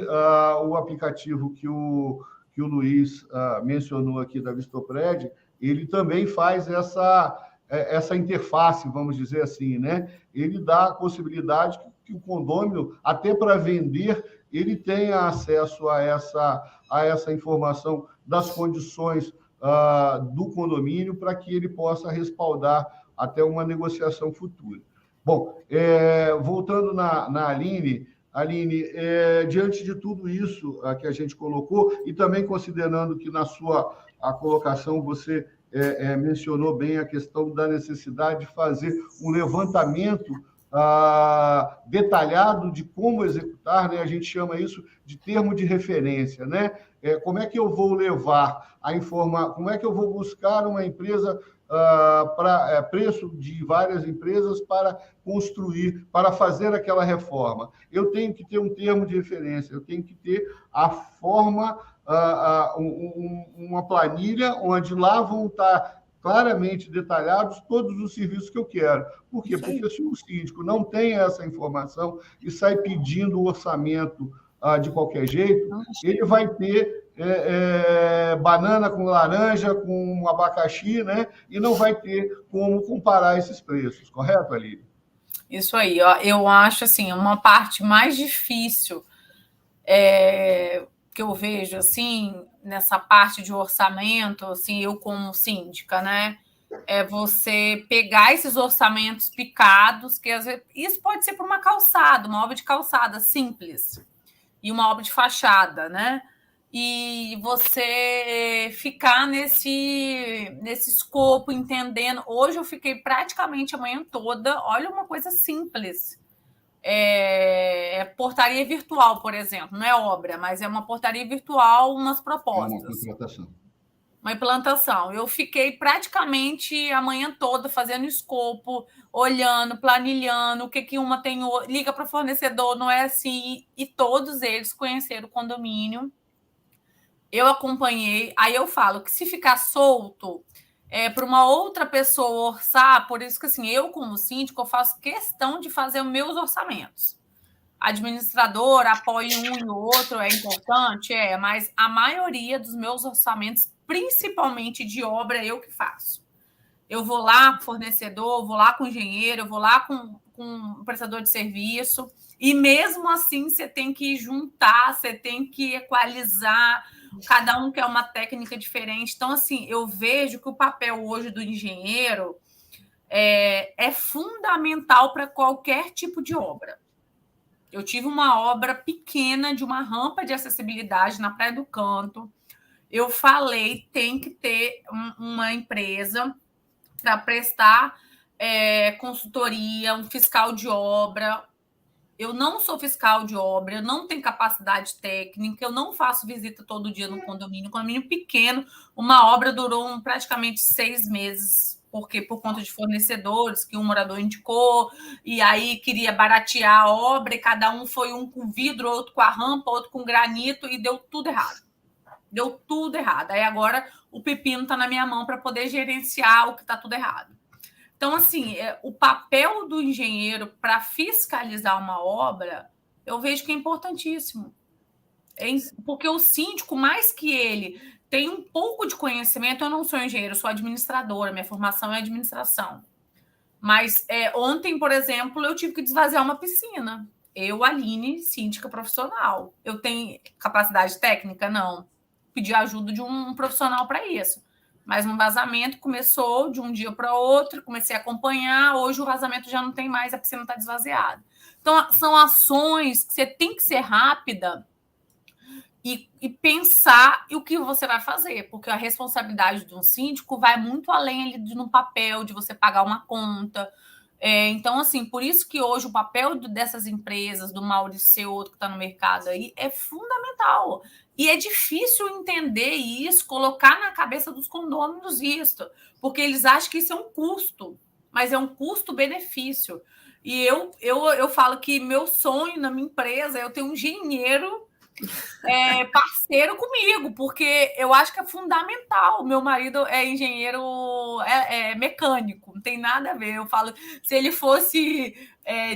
o aplicativo que o Luiz mencionou aqui da Vistopred, ele também faz essa interface, vamos dizer assim, né? Ele dá a possibilidade que o condômino, até para vender, ele tenha acesso a essa informação das condições do condomínio para que ele possa respaldar até uma negociação futura. Bom, voltando na Aline, diante de tudo isso que a gente colocou, e também considerando que na sua colocação você mencionou bem a questão da necessidade de fazer um levantamento detalhado de como executar, né? A gente chama isso de termo de referência, né? Como é que eu vou levar como é que eu vou buscar uma empresa para preço de várias empresas para construir, para fazer aquela reforma? Eu tenho que ter um termo de referência, eu tenho que ter a forma, uma planilha onde lá vão estar claramente detalhados todos os serviços que eu quero. Por quê? Porque se o síndico não tem essa informação e sai pedindo o orçamento de qualquer jeito, ele vai ter banana com laranja, com abacaxi, né? E não vai ter como comparar esses preços, correto, Aline? Isso aí, ó. Eu acho assim, uma parte mais difícil que eu vejo assim, nessa parte de orçamento, assim, eu como síndica, né? É você pegar esses orçamentos picados, que às vezes, isso pode ser para uma calçada, uma obra de calçada simples, e uma obra de fachada, né? E você ficar nesse escopo, entendendo. Hoje eu fiquei praticamente a manhã toda, olha uma coisa simples. Portaria virtual, por exemplo, não é obra, mas é uma portaria virtual, umas propostas. Uma implantação. Eu fiquei praticamente a manhã toda fazendo escopo, olhando, planilhando, o que uma tem, liga para o fornecedor, não é assim, e todos eles conheceram o condomínio. Eu acompanhei, aí eu falo que se ficar solto para uma outra pessoa orçar, por isso que assim, eu como síndico, eu faço questão de fazer os meus orçamentos. Administrador, apoio um e o outro, é importante, mas a maioria dos meus orçamentos, principalmente de obra, eu que faço. Eu vou lá com o fornecedor, vou lá com o engenheiro, eu vou lá com o prestador de serviço, e mesmo assim você tem que juntar, você tem que equalizar, cada um quer uma técnica diferente. Então, assim, eu vejo que o papel hoje do engenheiro é fundamental para qualquer tipo de obra. Eu tive uma obra pequena de uma rampa de acessibilidade na Praia do Canto. Eu falei, tem que ter uma empresa para prestar consultoria, um fiscal de obra. Eu não sou fiscal de obra, eu não tenho capacidade técnica, eu não faço visita todo dia no condomínio. Condomínio pequeno, uma obra durou praticamente 6 meses, porque por conta de fornecedores que um morador indicou, e aí queria baratear a obra, e cada um foi, um com vidro, outro com a rampa, outro com granito, e deu tudo errado. Deu tudo errado. Aí agora o pepino está na minha mão para poder gerenciar o que está tudo errado. Então, assim, o papel do engenheiro para fiscalizar uma obra, eu vejo que é importantíssimo. Porque o síndico, mais que ele tem um pouco de conhecimento, eu não sou engenheiro, eu sou administradora, minha formação é administração. Mas ontem, por exemplo, eu tive que desvaziar uma piscina. Eu, Aline, síndica profissional. Eu tenho capacidade técnica? Não. Pedi ajuda de um profissional para isso. Mas um vazamento começou de um dia para outro, comecei a acompanhar, hoje o vazamento já não tem mais, a piscina está desvaziada. Então, são ações que você tem que ser rápida e pensar o que você vai fazer, porque a responsabilidade de um síndico vai muito além ali no papel, de você pagar uma conta. Então, assim, por isso que hoje o papel dessas empresas, do Maurício, outro que está no mercado aí, é fundamental. E é difícil entender isso, colocar na cabeça dos condôminos isso, porque eles acham que isso é um custo, mas é um custo-benefício. E eu falo que meu sonho na minha empresa é eu ter um engenheiro parceiro comigo, porque eu acho que é fundamental. Meu marido é engenheiro mecânico, não tem nada a ver. Eu falo, se ele fosse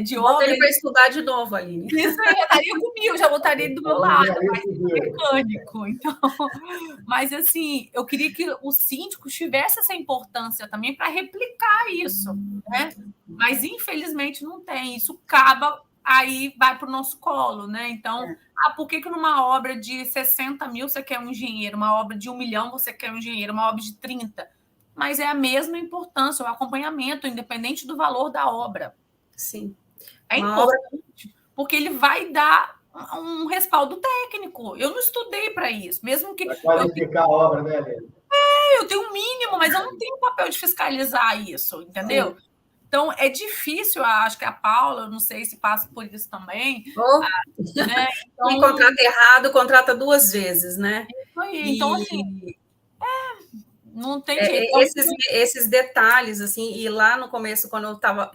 de obra... ele para estudar de novo, Aline. Isso aí, estaria comigo, já botaria ele do meu lado, mas mecânico. Então, mas assim, eu queria que os síndicos tivessem essa importância também para replicar isso, né? Mas infelizmente não tem. Isso acaba, aí vai para o nosso colo, né? Então, por que numa obra de 60 mil você quer um engenheiro, uma obra de 1 milhão você quer um engenheiro, uma obra de 30? Mas é a mesma importância, o acompanhamento, independente do valor da obra. Sim. É importante, porque ele vai dar um respaldo técnico. Eu não estudei para isso, mesmo que... Para qualificar a obra, né, Helena? Eu tenho um mínimo, mas eu não tenho o papel de fiscalizar isso, entendeu? Sim. Então, é difícil, acho que a Paula, não sei se passa por isso também. Né? Então, quem contrata errado, contrata 2 vezes, né? Isso aí. Então, assim... não tem jeito. Esses detalhes, assim, e lá no começo,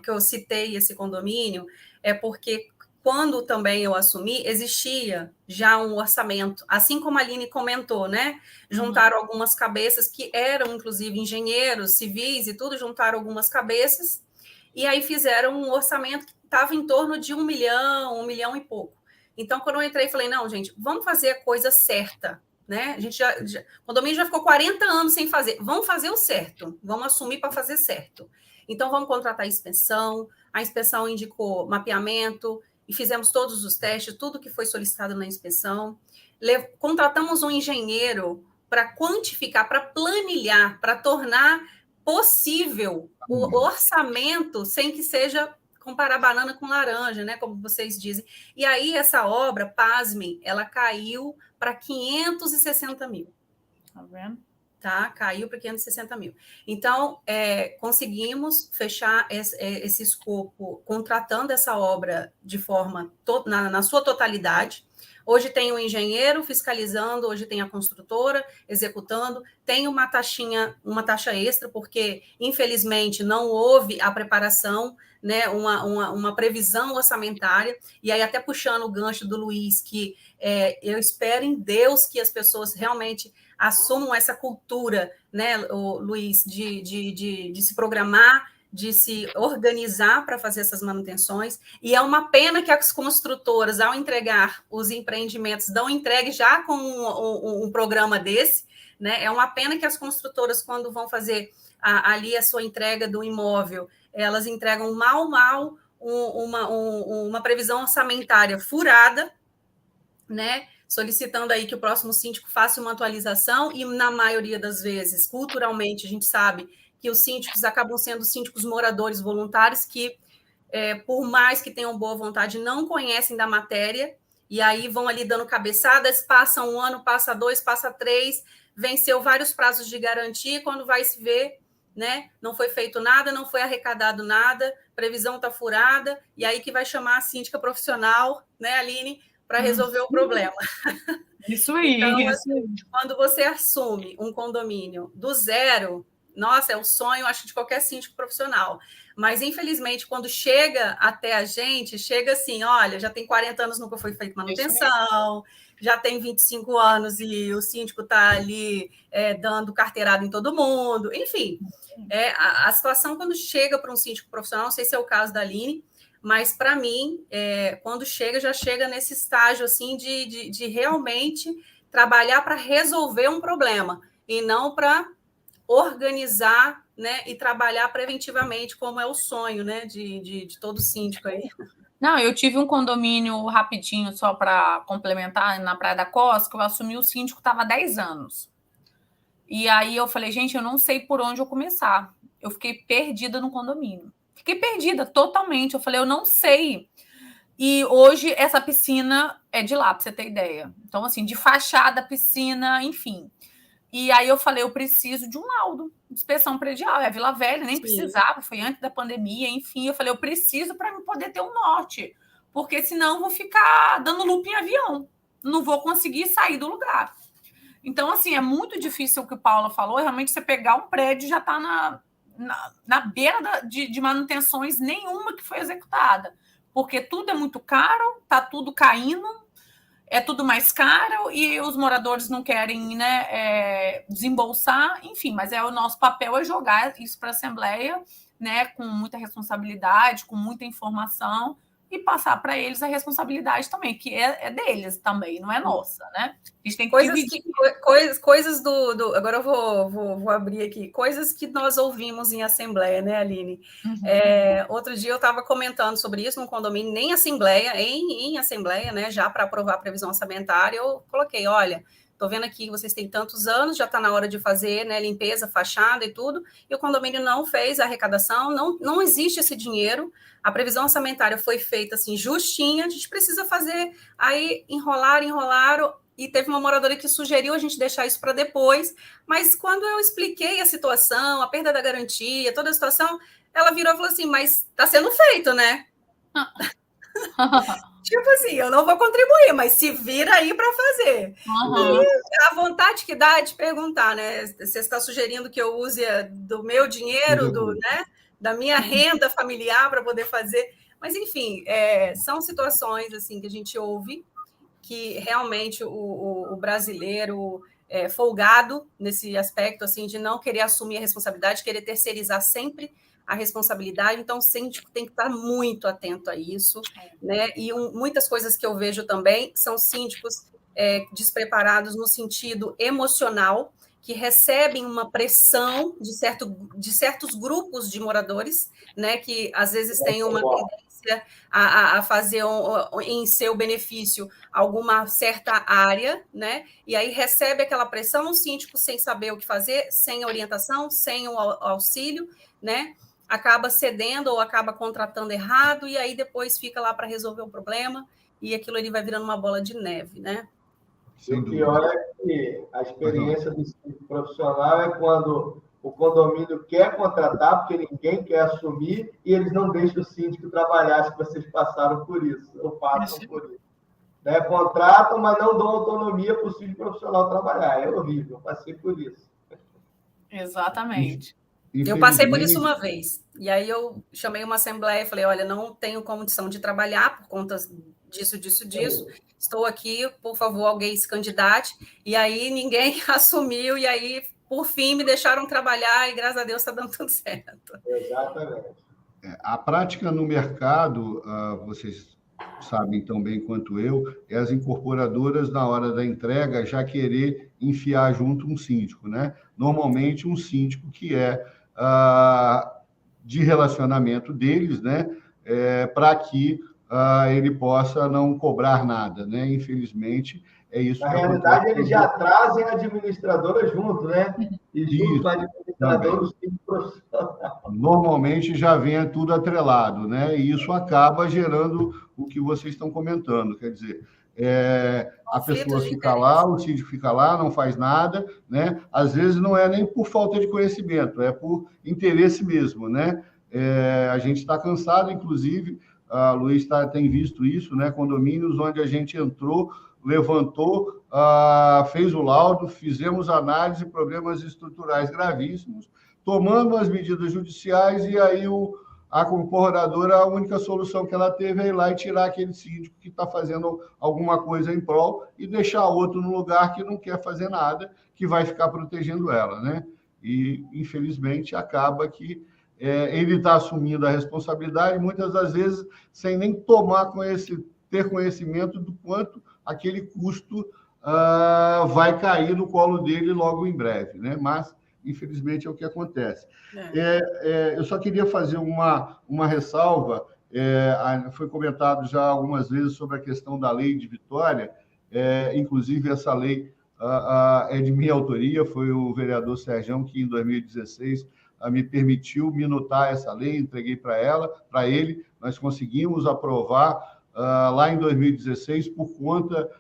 que eu citei esse condomínio, é porque quando também eu assumi, existia já um orçamento, assim como a Aline comentou, né? Juntaram algumas cabeças que eram, inclusive, engenheiros civis e tudo, juntaram algumas cabeças, e aí fizeram um orçamento que estava em torno de 1 milhão e pouco. Então, quando eu entrei, falei, não, gente, vamos fazer a coisa certa, né? A gente o condomínio já ficou 40 anos sem fazer. Vamos fazer o certo. Vamos assumir para fazer certo. Então, vamos contratar a inspeção. A inspeção indicou mapeamento e fizemos todos os testes, tudo que foi solicitado na inspeção. Contratamos um engenheiro para quantificar, para planilhar, para tornar possível o orçamento sem que seja comparar banana com laranja, né? Como vocês dizem. E aí, essa obra, pasmem, ela caiu para 560 mil. Tá vendo? Tá? Caiu para 560 mil. Então, conseguimos fechar esse escopo contratando essa obra de forma na sua totalidade. Hoje tem o engenheiro fiscalizando, hoje tem a construtora executando, tem uma taxa extra, porque, infelizmente, não houve a preparação, né, uma previsão orçamentária, e aí até puxando o gancho do Luiz, que eu espero em Deus que as pessoas realmente assumam essa cultura, né, Luiz, de se programar, de se organizar para fazer essas manutenções, e é uma pena que as construtoras, ao entregar os empreendimentos, dão entregue já com um programa desse, né? É uma pena que as construtoras, quando vão fazer ali a sua entrega do imóvel, elas entregam mal uma previsão orçamentária furada, né? Solicitando aí que o próximo síndico faça uma atualização, e na maioria das vezes, culturalmente, a gente sabe que os síndicos acabam sendo síndicos moradores voluntários, que, por mais que tenham boa vontade, não conhecem da matéria, e aí vão ali dando cabeçadas, passa 1 ano, passa 2, passa 3, venceu vários prazos de garantia, quando vai se ver, né, não foi feito nada, não foi arrecadado nada, previsão está furada, e aí que vai chamar a síndica profissional, né, Aline, para resolver o problema. Isso aí. Então, assim, quando você assume um condomínio do zero, nossa, é o sonho, acho, de qualquer síndico profissional. Mas, infelizmente, quando chega até a gente, chega assim, olha, já tem 40 anos, nunca foi feita manutenção, já tem 25 anos e o síndico está ali dando carteirada em todo mundo. Enfim, a situação quando chega para um síndico profissional, não sei se é o caso da Aline, mas, para mim, quando chega, já chega nesse estágio assim, de realmente trabalhar para resolver um problema, e não para organizar, né, e trabalhar preventivamente, como é o sonho, né, de todo síndico aí. Não, eu tive um condomínio rapidinho, só para complementar, na Praia da Costa, que eu assumi, o síndico estava há 10 anos. E aí eu falei, gente, eu não sei por onde eu começar. Eu fiquei perdida no condomínio. Fiquei perdida totalmente. Eu falei, eu não sei. E hoje essa piscina é de lá, para você ter ideia. Então, assim, de fachada, piscina, enfim. E aí eu falei, eu preciso de um laudo de inspeção predial. É Vila Velha, nem precisava, foi antes da pandemia, enfim. Eu falei, eu preciso para poder ter um norte, porque senão eu vou ficar dando loop em avião. Não vou conseguir sair do lugar. Então, assim, é muito difícil o que o Paula falou, realmente você pegar um prédio e já está na beira de manutenções nenhuma que foi executada, porque tudo é muito caro, está tudo caindo, é tudo mais caro e os moradores não querem, né, desembolsar, enfim, mas o nosso papel é jogar isso para a Assembleia, né, com muita responsabilidade, com muita informação, e passar para eles a responsabilidade também, que é deles também, não é nossa, né? A gente tem que dividir. Coisas do... Agora eu vou abrir aqui. Coisas que nós ouvimos em Assembleia, né, Aline? Uhum. Outro dia eu estava comentando sobre isso num condomínio, nem Assembleia, em Assembleia, né, já para aprovar a previsão orçamentária, eu coloquei, olha, estou vendo aqui que vocês têm tantos anos, já está na hora de fazer, né, limpeza, fachada e tudo, e o condomínio não fez a arrecadação, não existe esse dinheiro, a previsão orçamentária foi feita assim, justinha, a gente precisa fazer, aí enrolaram, e teve uma moradora que sugeriu a gente deixar isso para depois, mas quando eu expliquei a situação, a perda da garantia, toda a situação, ela virou e falou assim, mas está sendo feito, né? Tipo assim, eu não vou contribuir, mas se vira aí para fazer. Uhum. E a vontade que dá é de perguntar, né? Você está sugerindo que eu use do meu dinheiro, né, da minha renda familiar para poder fazer. Mas, enfim, são situações assim que a gente ouve que realmente o brasileiro é folgado nesse aspecto assim, de não querer assumir a responsabilidade, querer terceirizar sempre a responsabilidade, então o síndico tem que estar muito atento a isso, né? E muitas coisas que eu vejo também são síndicos despreparados no sentido emocional, que recebem uma pressão de certos grupos de moradores, né? Que às vezes têm uma tendência a fazer em seu benefício alguma certa área, né? E aí recebe aquela pressão, o síndico sem saber o que fazer, sem orientação, sem o auxílio, né? Acaba cedendo ou acaba contratando errado, e aí depois fica lá para resolver o problema, e aquilo ali vai virando uma bola de neve, né? E o pior é que a experiência do síndico profissional é quando o condomínio quer contratar, porque ninguém quer assumir, e eles não deixam o síndico trabalhar. Acho que vocês passaram por isso, ou passam por isso. Né? Contratam, mas não dão autonomia para o síndico profissional trabalhar. É horrível, passei por isso. Isso. Eu passei por isso uma vez, e aí eu chamei uma assembleia e falei, olha, não tenho condição de trabalhar por conta disso, estou aqui, por favor, alguém se candidate, e aí ninguém assumiu, e aí, por fim, me deixaram trabalhar, e graças a Deus está dando tudo certo. Exatamente. A prática no mercado, vocês sabem tão bem quanto eu, é as incorporadoras, na hora da entrega, já querer enfiar junto um síndico, né? Normalmente, um síndico que é de relacionamento deles, né? Para que ele possa não cobrar nada, né? Infelizmente, é isso. Na realidade, eles já trazem a administradora junto, né? E junto com a administradora, os títulos profissionais. Normalmente já vem tudo atrelado, né? E isso acaba gerando o que vocês estão comentando, quer dizer, a pessoa fica lá, o síndico fica lá, não faz nada, né? Às vezes não é nem por falta de conhecimento, é por interesse mesmo, né? A gente está cansado, inclusive, a Luiz tem visto isso, né? Condomínios onde a gente entrou, levantou, fez o laudo, fizemos análise de problemas estruturais gravíssimos, tomando as medidas judiciais, e aí a concordadora, a única solução que ela teve é ir lá e tirar aquele síndico que está fazendo alguma coisa em prol e deixar outro no lugar que não quer fazer nada, que vai ficar protegendo ela, né? E, infelizmente, acaba que ele está assumindo a responsabilidade, muitas das vezes, sem nem ter conhecimento do quanto aquele custo vai cair no colo dele logo em breve, né? Mas, infelizmente, é o que acontece. Eu só queria fazer uma ressalva. Foi comentado já algumas vezes sobre a questão da lei de Vitória. Inclusive, essa lei é de minha autoria, foi o vereador Serjão que, em 2016, me permitiu minutar essa lei, entreguei para ele. Nós conseguimos aprovar lá em 2016 por conta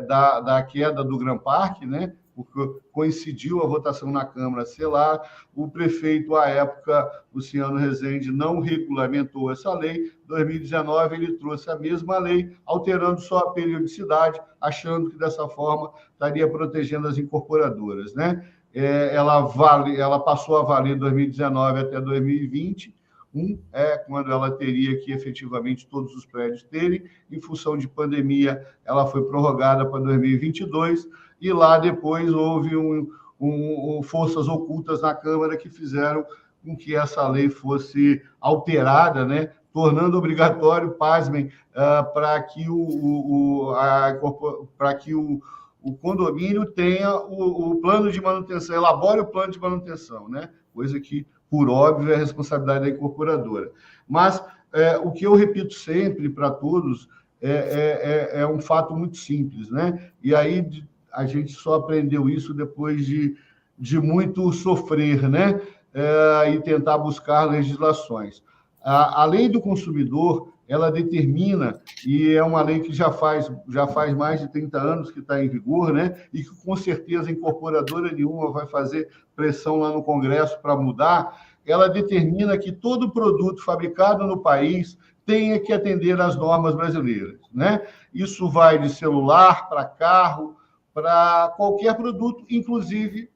da queda do Gran Park, né? Porque coincidiu a votação na Câmara ser lá, o prefeito, à época, Luciano Rezende, não regulamentou essa lei. Em 2019, ele trouxe a mesma lei, alterando só a periodicidade, achando que, dessa forma, estaria protegendo as incorporadoras, né? Ela passou a valer 2019 até 2020, quando ela teria que, efetivamente, todos os prédios terem. Em função de pandemia, ela foi prorrogada para 2022, e lá depois houve forças ocultas na Câmara que fizeram com que essa lei fosse alterada, né? Tornando obrigatório, pasmem, para que o condomínio tenha o plano de manutenção, elabore o plano de manutenção, né? Coisa que, por óbvio, é responsabilidade da incorporadora. Mas o que eu repito sempre para todos é um fato muito simples, né? E aí a gente só aprendeu isso depois de muito sofrer, né? E tentar buscar legislações. A lei do consumidor, ela determina, e é uma lei que já faz mais de 30 anos que está em vigor, né? E que, com certeza, incorporadora nenhuma vai fazer pressão lá no Congresso para mudar. Ela determina que todo produto fabricado no país tenha que atender às normas brasileiras, né? Isso vai de celular para carro, para qualquer produto, inclusive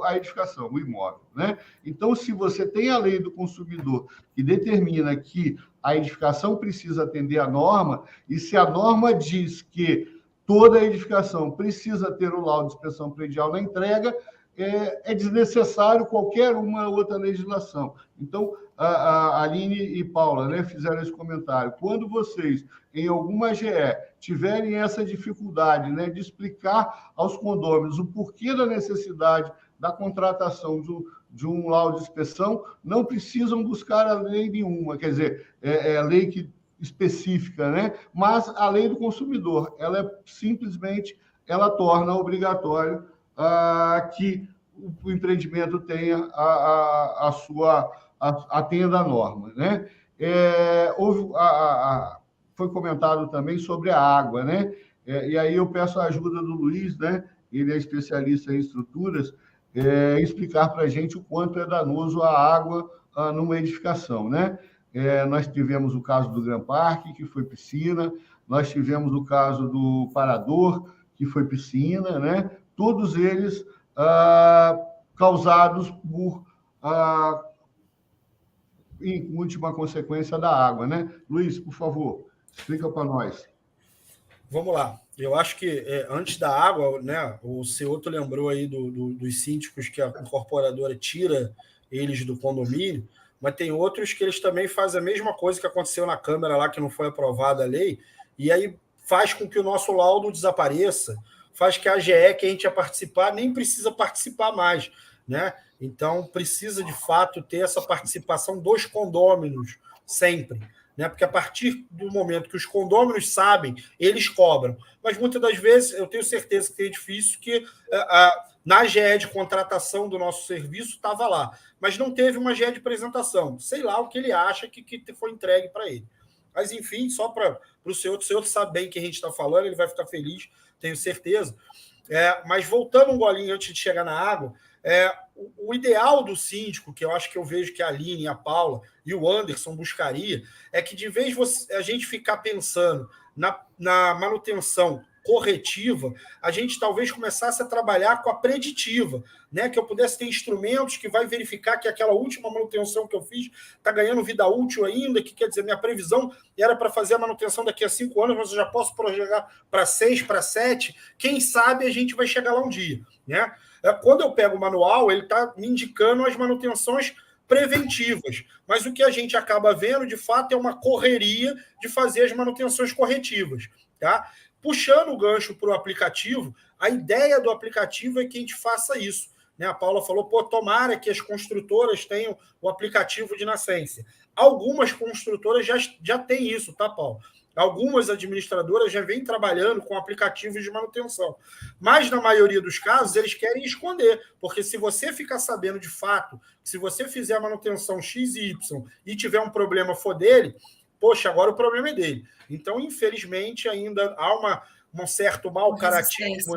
a edificação, o imóvel, né? Então, se você tem a lei do consumidor que determina que a edificação precisa atender à norma, e se a norma diz que toda edificação precisa ter o laudo de inspeção predial na entrega, é desnecessário qualquer uma outra legislação. Então, a Aline e Paula, né, fizeram esse comentário. Quando vocês, em alguma GE, tiverem essa dificuldade, né, de explicar aos condôminos o porquê da necessidade da contratação de um laudo de inspeção, não precisam buscar a lei nenhuma, quer dizer, a lei específica, né? Mas a lei do consumidor, simplesmente torna obrigatório que o empreendimento tenha atenda à norma, né? Foi comentado também sobre a água, né? E aí eu peço a ajuda do Luiz, né? Ele é especialista em estruturas, explicar para a gente o quanto é danoso a água numa edificação, né? Nós tivemos o caso do Gran Park, que foi piscina, nós tivemos o caso do Parador, que foi piscina, né? Todos eles causados por, em última consequência, da água, né? Luiz, por favor, explica para nós. Vamos lá. Eu acho que antes da água, né, o Ceuto lembrou aí dos síndicos que a incorporadora tira eles do condomínio, mas tem outros que eles também fazem a mesma coisa que aconteceu na Câmara lá, que não foi aprovada a lei, e aí faz com que o nosso laudo desapareça, faz que a AGE, que a gente ia participar, nem precisa participar mais. né? Então, precisa, de fato, ter essa participação dos condôminos sempre, né? Porque a partir do momento que os condôminos sabem, eles cobram. Mas, muitas das vezes, eu tenho certeza que tem edifício que na GE de contratação do nosso serviço estava lá, mas não teve uma GE de apresentação. Sei lá o que ele acha que foi entregue para ele. Mas, enfim, só para o senhor sabe bem que a gente está falando, ele vai ficar feliz, tenho certeza. Mas voltando um golinho antes de chegar na água, o ideal do síndico, que eu acho que eu vejo que a Aline, a Paula e o Anderson buscaria, é que de vez a gente ficar pensando na manutenção corretiva, a gente talvez começasse a trabalhar com a preditiva, né? Que eu pudesse ter instrumentos que vai verificar que aquela última manutenção que eu fiz está ganhando vida útil ainda, que quer dizer, minha previsão era para fazer a manutenção daqui a 5 anos, mas eu já posso projetar para 6, para 7, quem sabe a gente vai chegar lá um dia, né? Quando eu pego o manual, ele está me indicando as manutenções preventivas, mas o que a gente acaba vendo, de fato, é uma correria de fazer as manutenções corretivas, tá? Puxando o gancho para o aplicativo, a ideia do aplicativo é que a gente faça isso, né? A Paula falou, tomara que as construtoras tenham o aplicativo de nascência. Algumas construtoras já têm isso, tá, Paula? Algumas administradoras já vêm trabalhando com aplicativos de manutenção. Mas, na maioria dos casos, eles querem esconder, porque se você ficar sabendo de fato, se você fizer a manutenção X e Y e tiver um problema for dele, poxa, agora o problema é dele. Então, infelizmente, ainda há um certo mau caratismo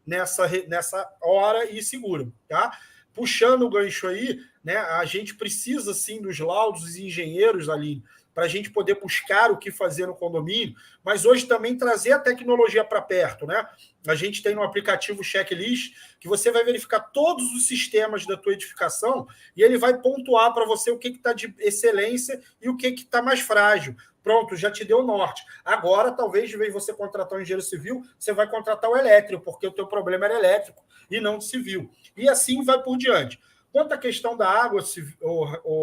nessa hora e segura, tá? Puxando o gancho aí, né, a gente precisa, sim, dos laudos dos engenheiros ali, para a gente poder buscar o que fazer no condomínio, mas hoje também trazer a tecnologia para perto, né? A gente tem no aplicativo Checklist, que você vai verificar todos os sistemas da tua edificação e ele vai pontuar para você o que está de excelência e o que está mais frágil. Pronto, já te deu o norte. Agora, talvez, de vez você contratar um engenheiro civil, você vai contratar o elétrico, porque o teu problema era elétrico e não de civil. E assim vai por diante. Quanto à questão da água,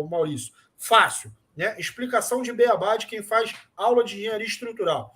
Maurício, fácil. Né? Explicação de beabá de quem faz aula de engenharia estrutural.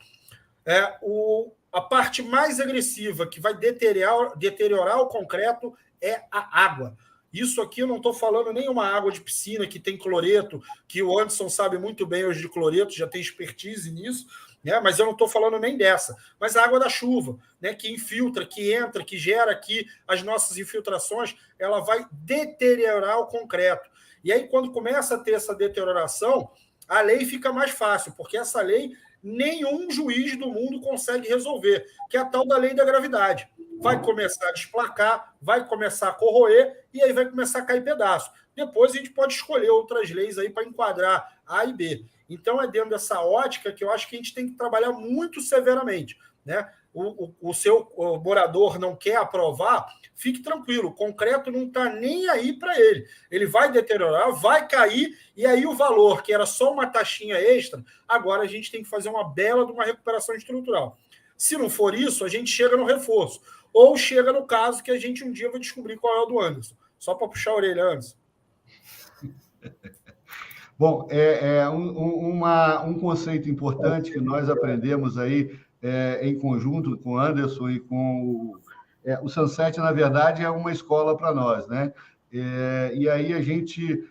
A parte mais agressiva que vai deteriorar o concreto é a água. Isso aqui eu não estou falando nem uma água de piscina que tem cloreto, que o Anderson sabe muito bem hoje de cloreto, já tem expertise nisso, né? Mas eu não estou falando nem dessa. Mas a água da chuva, né? Que infiltra, que entra, que gera aqui as nossas infiltrações, ela vai deteriorar o concreto. E aí, quando começa a ter essa deterioração, a lei fica mais fácil, porque essa lei nenhum juiz do mundo consegue resolver, que é a tal da lei da gravidade. Vai começar a desplacar, vai começar a corroer, e aí vai começar a cair pedaço. Depois a gente pode escolher outras leis aí para enquadrar A e B. Então, é dentro dessa ótica que eu acho que a gente tem que trabalhar muito severamente, né? O seu morador não quer aprovar, fique tranquilo, o concreto não está nem aí para ele. Ele vai deteriorar, vai cair, e aí o valor, que era só uma taxinha extra, agora a gente tem que fazer uma bela de uma recuperação estrutural. Se não for isso, a gente chega no reforço. Ou chega no caso que a gente um dia vai descobrir qual é o do Anderson. Só para puxar a orelha, Anderson. Bom, um conceito importante que nós aprendemos aí em conjunto com o Anderson e com o Sunset, na verdade, é uma escola para nós, né? E aí a gente,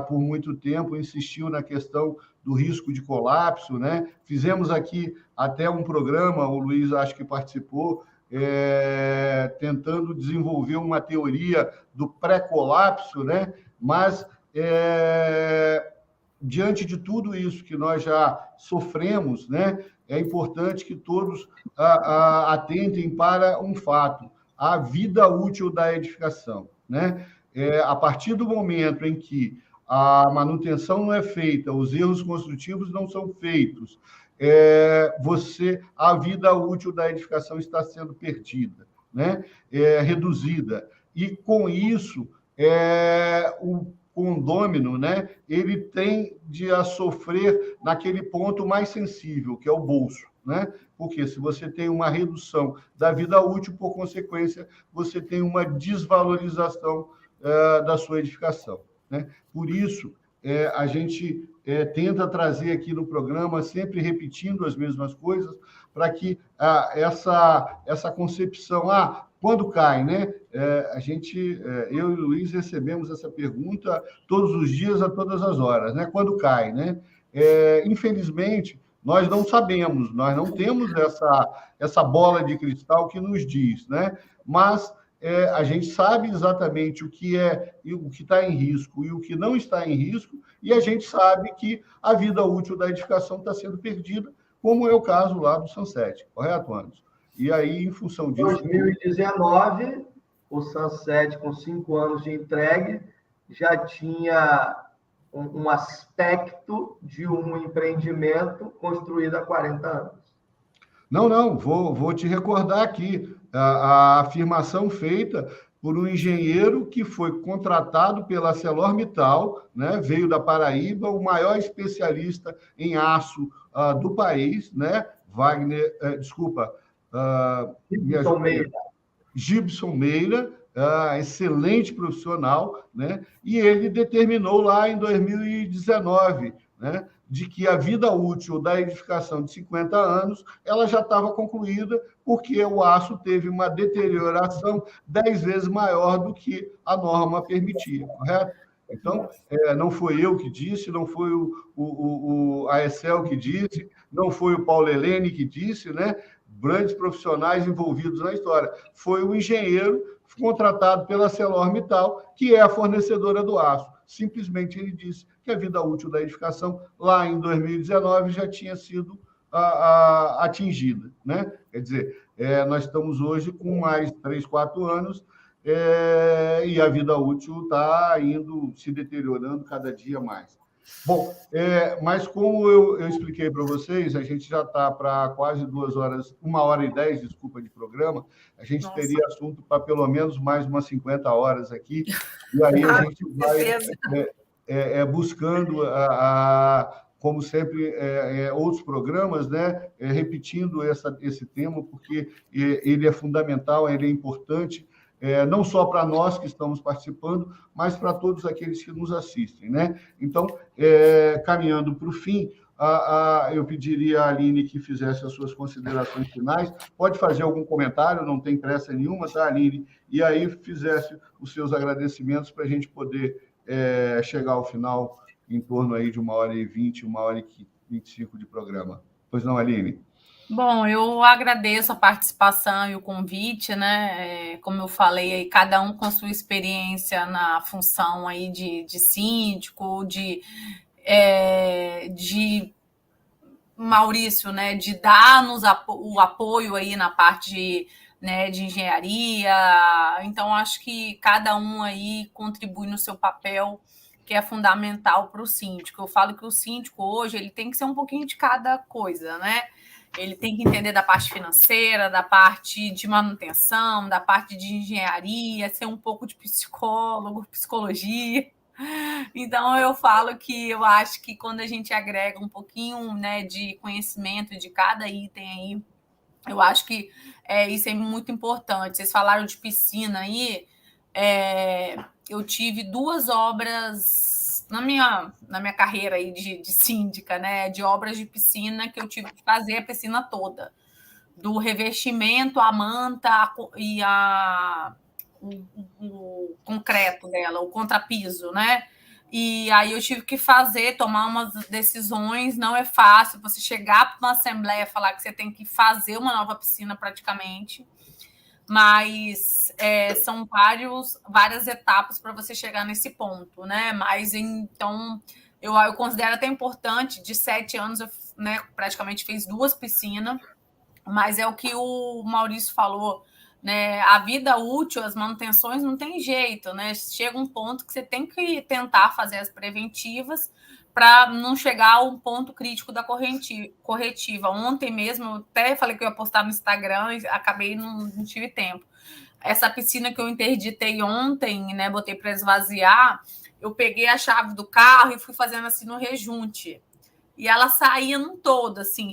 por muito tempo, insistiu na questão do risco de colapso, né? Fizemos aqui até um programa, o Luiz acho que participou, tentando desenvolver uma teoria do pré-colapso, né? Mas diante de tudo isso que nós já sofremos, né, é importante que todos atentem para um fato: a vida útil da edificação, né? A partir do momento em que a manutenção não é feita, os erros construtivos não são feitos, a vida útil da edificação está sendo perdida, né? Reduzida. E, com isso, o condômino, né, ele tende a sofrer naquele ponto mais sensível, que é o bolso, né? Porque se você tem uma redução da vida útil, por consequência, você tem uma desvalorização da sua edificação, né? Por isso, a gente tenta trazer aqui no programa, sempre repetindo as mesmas coisas, para que essa concepção, quando cai, né? Eu e o Luiz recebemos essa pergunta todos os dias, a todas as horas, né? Quando cai, né? Infelizmente, nós não sabemos, nós não temos essa bola de cristal que nos diz, né? Mas a gente sabe exatamente o que está em risco e o que não está em risco, e a gente sabe que a vida útil da edificação está sendo perdida, como é o caso lá do Sunset, correto, Anderson? E aí, em função disso... Em 2019, o Sunset, com 5 anos de entregue, já tinha um aspecto de um empreendimento construído há 40 anos. Não, vou te recordar aqui a afirmação feita por um engenheiro que foi contratado pela ArcelorMittal, né? Veio da Paraíba, o maior especialista em aço do país, né? Gibson Meira, excelente profissional, né? E ele determinou lá em 2019, né, de que a vida útil da edificação de 50 anos ela já estava concluída, porque o aço teve uma deterioração 10 vezes maior do que a norma permitia, correto? Então, não foi eu que disse, não foi a Excel que disse, não foi o Paulo Helene que disse, né? Grandes profissionais envolvidos na história. Foi o engenheiro contratado pela ArcelorMittal, que é a fornecedora do aço. Simplesmente ele disse que a vida útil da edificação, lá em 2019, já tinha sido atingida, né? Quer dizer, nós estamos hoje com mais 3, 4 anos, e a vida útil está se deteriorando cada dia mais. Bom, mas como eu expliquei para vocês, a gente já está para quase 2 horas, 1h10, desculpa, de programa. A gente teria assunto para pelo menos mais umas 50 horas aqui, e aí a gente vai buscando, como sempre, outros programas, né? Repetindo esse tema, porque ele é fundamental, ele é importante, não só para nós que estamos participando, mas para todos aqueles que nos assistem, né? Então, caminhando para o fim, eu pediria à Aline que fizesse as suas considerações finais. Pode fazer algum comentário, não tem pressa nenhuma, tá, Aline? E aí fizesse os seus agradecimentos para a gente poder chegar ao final em torno aí de 1h20, 1h25 de programa. Pois não, Aline? Bom, eu agradeço a participação e o convite, né? Como eu falei, aí, cada um com a sua experiência na função aí de síndico, de Maurício, né? De dar-nos o apoio aí na parte de engenharia. Então, acho que cada um aí contribui no seu papel, que é fundamental para o síndico. Eu falo que o síndico hoje ele tem que ser um pouquinho de cada coisa, né? Ele tem que entender da parte financeira, da parte de manutenção, da parte de engenharia, ser um pouco de psicólogo, psicologia. Então, eu falo que eu acho que quando a gente agrega um pouquinho, né, de conhecimento de cada item aí, eu acho que isso é muito importante. Vocês falaram de piscina aí, eu tive 2 obras na minha carreira aí de síndica, né, de obras de piscina, que eu tive que fazer a piscina toda, do revestimento, a manta e o concreto dela, o contrapiso, né? E aí eu tive que tomar umas decisões. Não é fácil você chegar para uma assembleia e falar que você tem que fazer uma nova piscina praticamente, mas são várias etapas para você chegar nesse ponto, né? Mas então eu considero até importante. De 7 anos eu, né, praticamente fiz 2 piscinas, mas é o que o Maurício falou, né? A vida útil, as manutenções não tem jeito, né? Chega um ponto que você tem que tentar fazer as preventivas para não chegar ao ponto crítico da corretiva. Ontem mesmo, eu até falei que eu ia postar no Instagram e acabei não tive tempo. Essa piscina que eu interditei ontem, né, botei para esvaziar, eu peguei a chave do carro e fui fazendo assim no rejunte. E ela saía num todo, assim,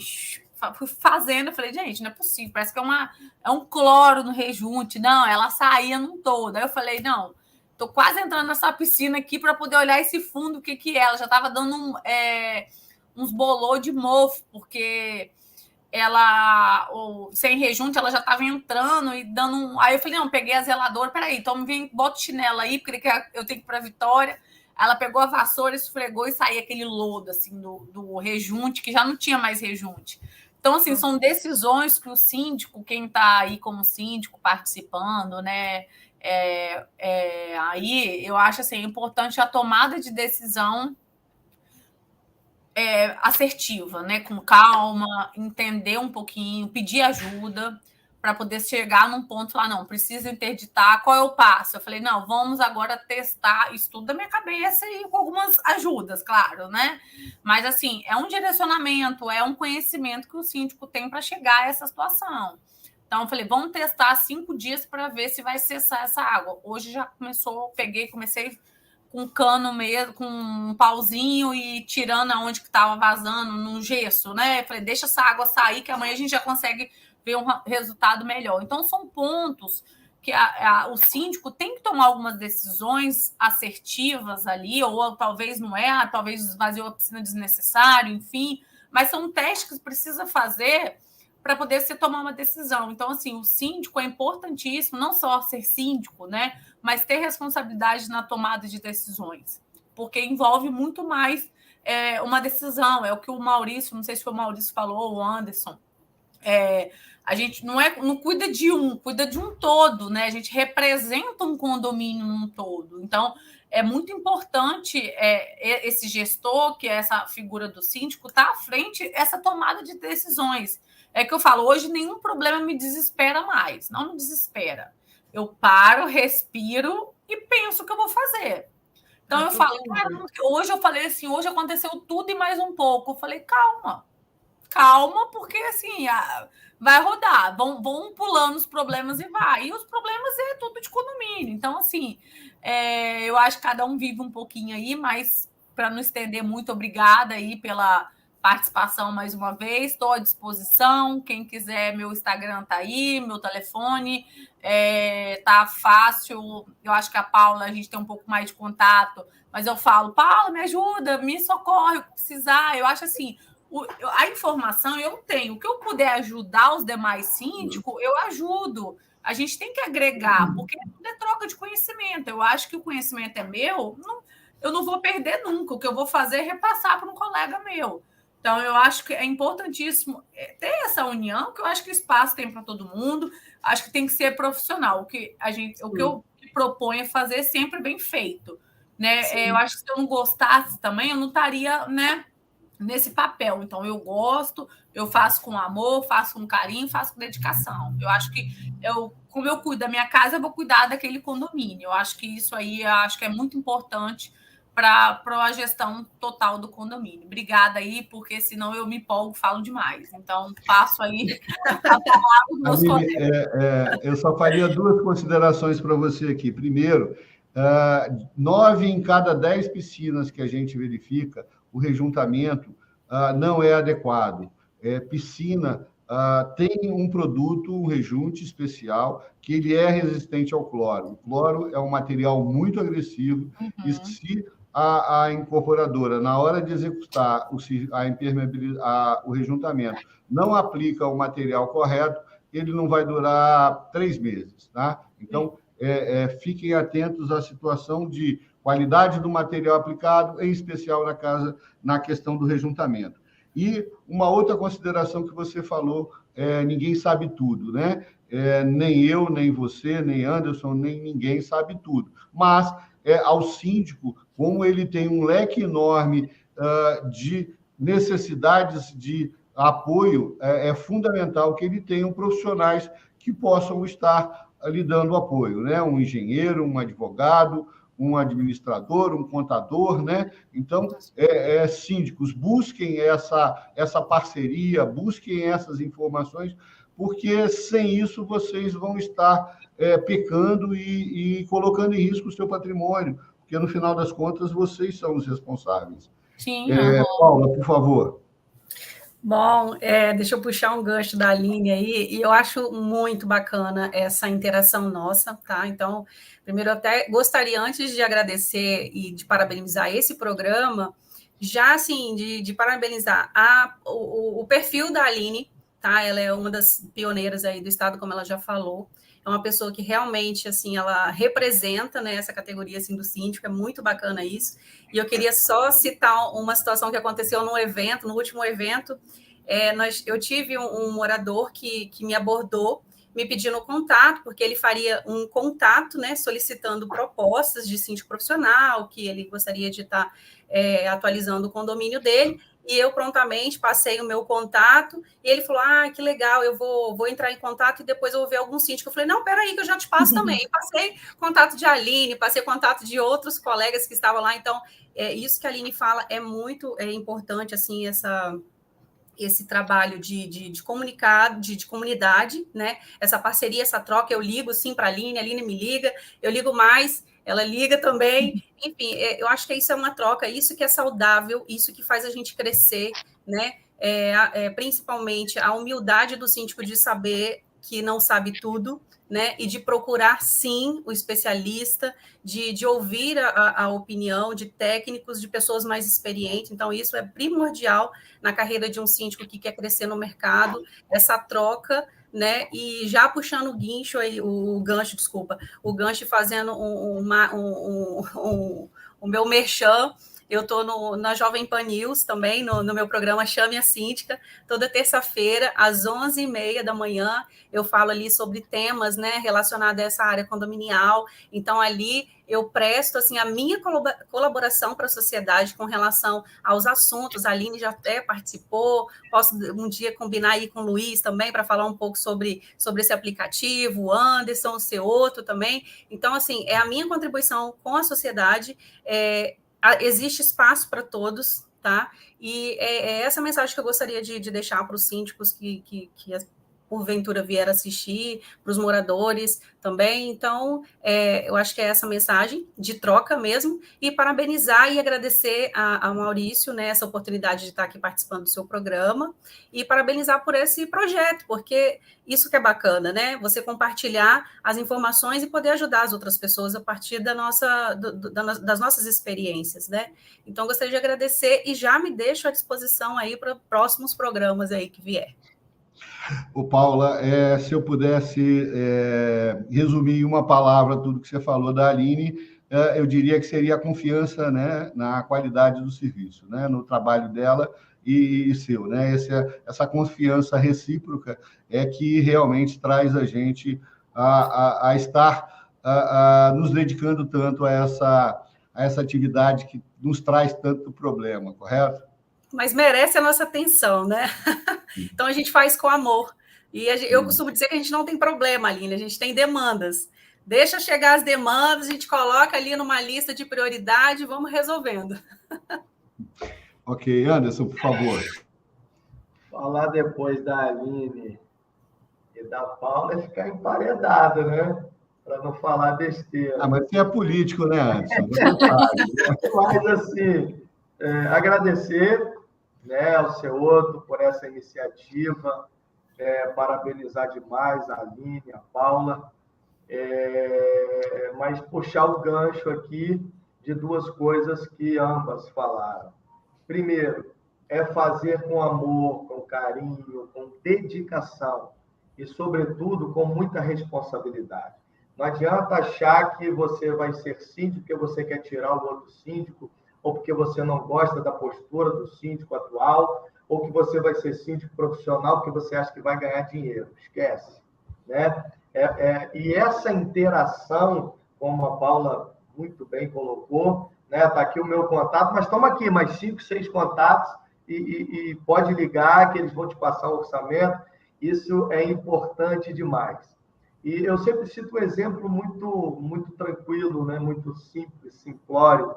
fui fazendo, eu falei, gente, não é possível, parece que é um cloro no rejunte. Não, ela saía num todo. Aí eu falei, não, tô quase entrando nessa piscina aqui para poder olhar esse fundo, o que é. Ela já estava dando uns bolô de mofo, porque ela, sem rejunte, ela já estava entrando e dando um... Aí eu falei, não, peguei a zeladora, peraí, então vem, bota o chinelo aí, porque eu tenho que ir para Vitória. Ela pegou a vassoura, esfregou e saía aquele lodo, assim, do rejunte, que já não tinha mais rejunte. Então, assim, são decisões que o síndico, quem está aí como síndico participando, né, aí eu acho, assim, importante a tomada de decisão assertiva, né? Com calma, entender um pouquinho, pedir ajuda para poder chegar num ponto lá, não, precisa interditar, qual é o passo? Eu falei, não, vamos agora testar isso tudo da minha cabeça e com algumas ajudas, claro, né? Mas, assim, é um direcionamento, é um conhecimento que o síndico tem para chegar a essa situação. Então, eu falei, vamos testar 5 dias para ver se vai cessar essa água. Hoje já comecei com cano mesmo, com um pauzinho e tirando aonde que estava vazando, no gesso, né? Eu falei, deixa essa água sair, que amanhã a gente já consegue ver um resultado melhor. Então, são pontos que o síndico tem que tomar algumas decisões assertivas ali, ou talvez não talvez esvaziou a piscina desnecessário, enfim, mas são testes que precisa fazer para poder se tomar uma decisão. Então, assim, o síndico é importantíssimo, não só ser síndico, né, mas ter responsabilidade na tomada de decisões, porque envolve muito mais uma decisão. É o que o Maurício, não sei se foi o Maurício falou, o Anderson, a gente não cuida de cuida de um todo, né? A gente representa um condomínio num todo. Então, é muito importante esse gestor, que é essa figura do síndico, estar à frente essa tomada de decisões. É que eu falo, hoje nenhum problema me desespera mais, não me desespera. Eu paro, respiro e penso o que eu vou fazer. Então, eu falo, caramba, hoje eu falei assim, hoje aconteceu tudo e mais um pouco. Eu falei, calma, porque assim, vai rodar, vão pulando os problemas e vai. E os problemas é tudo de condomínio. Então, assim, eu acho que cada um vive um pouquinho aí, mas para não estender muito, obrigada aí pela participação mais uma vez, estou à disposição. Quem quiser, meu Instagram tá aí, meu telefone, tá fácil. Eu acho que a Paula, a gente tem um pouco mais de contato, mas eu falo, Paula, me ajuda, me socorre, o que precisar. Eu acho assim, a informação eu tenho. O que eu puder ajudar os demais síndicos, eu ajudo. A gente tem que agregar, porque tudo é troca de conhecimento. Eu acho que o conhecimento é meu, eu não vou perder nunca. O que eu vou fazer é repassar para um colega meu. Então, eu acho que é importantíssimo ter essa união, que eu acho que o espaço tem para todo mundo. Acho que tem que ser profissional. O que eu proponho é fazer sempre bem feito, né? Eu acho que se eu não gostasse também, eu não estaria, né, nesse papel. Então, eu gosto, eu faço com amor, faço com carinho, faço com dedicação. Eu acho que como eu cuido da minha casa, eu vou cuidar daquele condomínio. Eu acho que isso aí é muito importante para a gestão total do condomínio. Obrigada aí, porque senão eu me empolgo, falo demais. Então, passo aí a palavra dos meus colegas. Eu só faria 2 considerações para você aqui. Primeiro, 9 em cada 10 piscinas que a gente verifica, o rejuntamento não é adequado. Piscina tem um produto, um rejunte especial, que ele é resistente ao cloro. O cloro é um material muito agressivo, e se a incorporadora, na hora de executar o rejuntamento, não aplica o material correto, ele não vai durar 3 meses. Tá? Então, fiquem atentos à situação de qualidade do material aplicado, em especial na questão do rejuntamento. E uma outra consideração que você falou, ninguém sabe tudo, né? Nem eu, nem você, nem Anderson, nem ninguém sabe tudo. Mas ao síndico, como ele tem um leque enorme de necessidades de apoio, é fundamental que ele tenha profissionais que possam estar lhe dando apoio, né? Um engenheiro, um advogado, um administrador, um contador, né? Então, síndicos, busquem essa parceria, busquem essas informações, porque sem isso vocês vão estar pecando e colocando em risco o seu patrimônio, porque no final das contas vocês são os responsáveis. Sim. Paula, por favor. Bom, deixa eu puxar um gancho da Aline aí, e eu acho muito bacana essa interação nossa, tá? Então, primeiro, eu até gostaria, antes de agradecer e de parabenizar esse programa, já, assim, de parabenizar o perfil da Aline, tá? Ela é uma das pioneiras aí do Estado, como ela já falou. É uma pessoa que realmente, assim, ela representa, né, essa categoria, assim, do síndico, é muito bacana isso. E eu queria só citar uma situação que aconteceu no último evento. Eu tive um morador que me abordou, me pedindo contato, porque ele faria um contato, né, solicitando propostas de síndico profissional, que ele gostaria de estar atualizando o condomínio dele, e eu prontamente passei o meu contato, e ele falou, que legal, eu vou entrar em contato e depois eu vou ver algum síndico. Eu falei, não, peraí, que eu já te passo também. E passei contato de Aline, passei contato de outros colegas que estavam lá, então, isso que a Aline fala é muito importante, assim, esse trabalho de comunicar, de comunidade, né? Essa parceria, essa troca, eu ligo sim para a Aline me liga, eu ligo mais, ela liga também, enfim, eu acho que isso é uma troca, isso que é saudável, isso que faz a gente crescer, né? Principalmente a humildade do síndico de saber que não sabe tudo, né? E de procurar, sim, o especialista, de ouvir a opinião de técnicos, de pessoas mais experientes. Então, isso é primordial na carreira de um síndico que quer crescer no mercado, essa troca, né? E já puxando o gancho, fazendo o meu merchan. Eu estou na Jovem Pan News também, no meu programa Chame a Síndica, toda terça-feira, às 11h30 da manhã, eu falo ali sobre temas, né, relacionados a essa área condominial. Então, ali eu presto, assim, a minha colaboração para a sociedade com relação aos assuntos. A Aline já até participou, posso um dia combinar aí com o Luiz também para falar um pouco sobre esse aplicativo, o Anderson, o seu outro também. Então, assim, é a minha contribuição com a sociedade, existe espaço para todos, tá? E é essa mensagem que eu gostaria de deixar para os síndicos que porventura vier assistir, para os moradores também. Então, eu acho que é essa mensagem de troca mesmo, e parabenizar e agradecer a Maurício, né, essa oportunidade de estar aqui participando do seu programa, e parabenizar por esse projeto, porque isso que é bacana, né? Você compartilhar as informações e poder ajudar as outras pessoas a partir das nossas experiências, né? Então, gostaria de agradecer e já me deixo à disposição aí para próximos programas aí que vier. Ô, Paula, se eu pudesse resumir em uma palavra tudo que você falou da Aline, eu diria que seria a confiança, né, na qualidade do serviço, né, no trabalho dela e seu, né? Essa confiança recíproca é que realmente traz a gente a estar nos dedicando tanto a essa atividade que nos traz tanto problema, correto? Mas merece a nossa atenção, né? Então, a gente faz com amor. E eu costumo dizer que a gente não tem problema, Aline, a gente tem demandas. Deixa chegar as demandas, a gente coloca ali numa lista de prioridade e vamos resolvendo. Ok, Anderson, por favor. Falar depois da Aline e da Paula é ficar emparedado, né? Para não falar besteira. Mas você é político, né, Anderson? Você sabe, né? Mas, assim, agradecer, né, ao Ceoto por essa iniciativa, parabenizar demais a Aline, a Paula, mas puxar o gancho aqui de duas coisas que ambas falaram. Primeiro, é fazer com amor, com carinho, com dedicação e, sobretudo, com muita responsabilidade. Não adianta achar que você vai ser síndico porque você quer tirar o outro síndico, ou porque você não gosta da postura do síndico atual, ou que você vai ser síndico profissional porque você acha que vai ganhar dinheiro. Esquece, né? E essa interação, como a Paula muito bem colocou, né? Está aqui o meu contato, mas toma aqui mais 5, 6 contatos e pode ligar que eles vão te passar o orçamento. Isso é importante demais. E eu sempre cito um exemplo muito, muito tranquilo, né? Muito simples, simplório.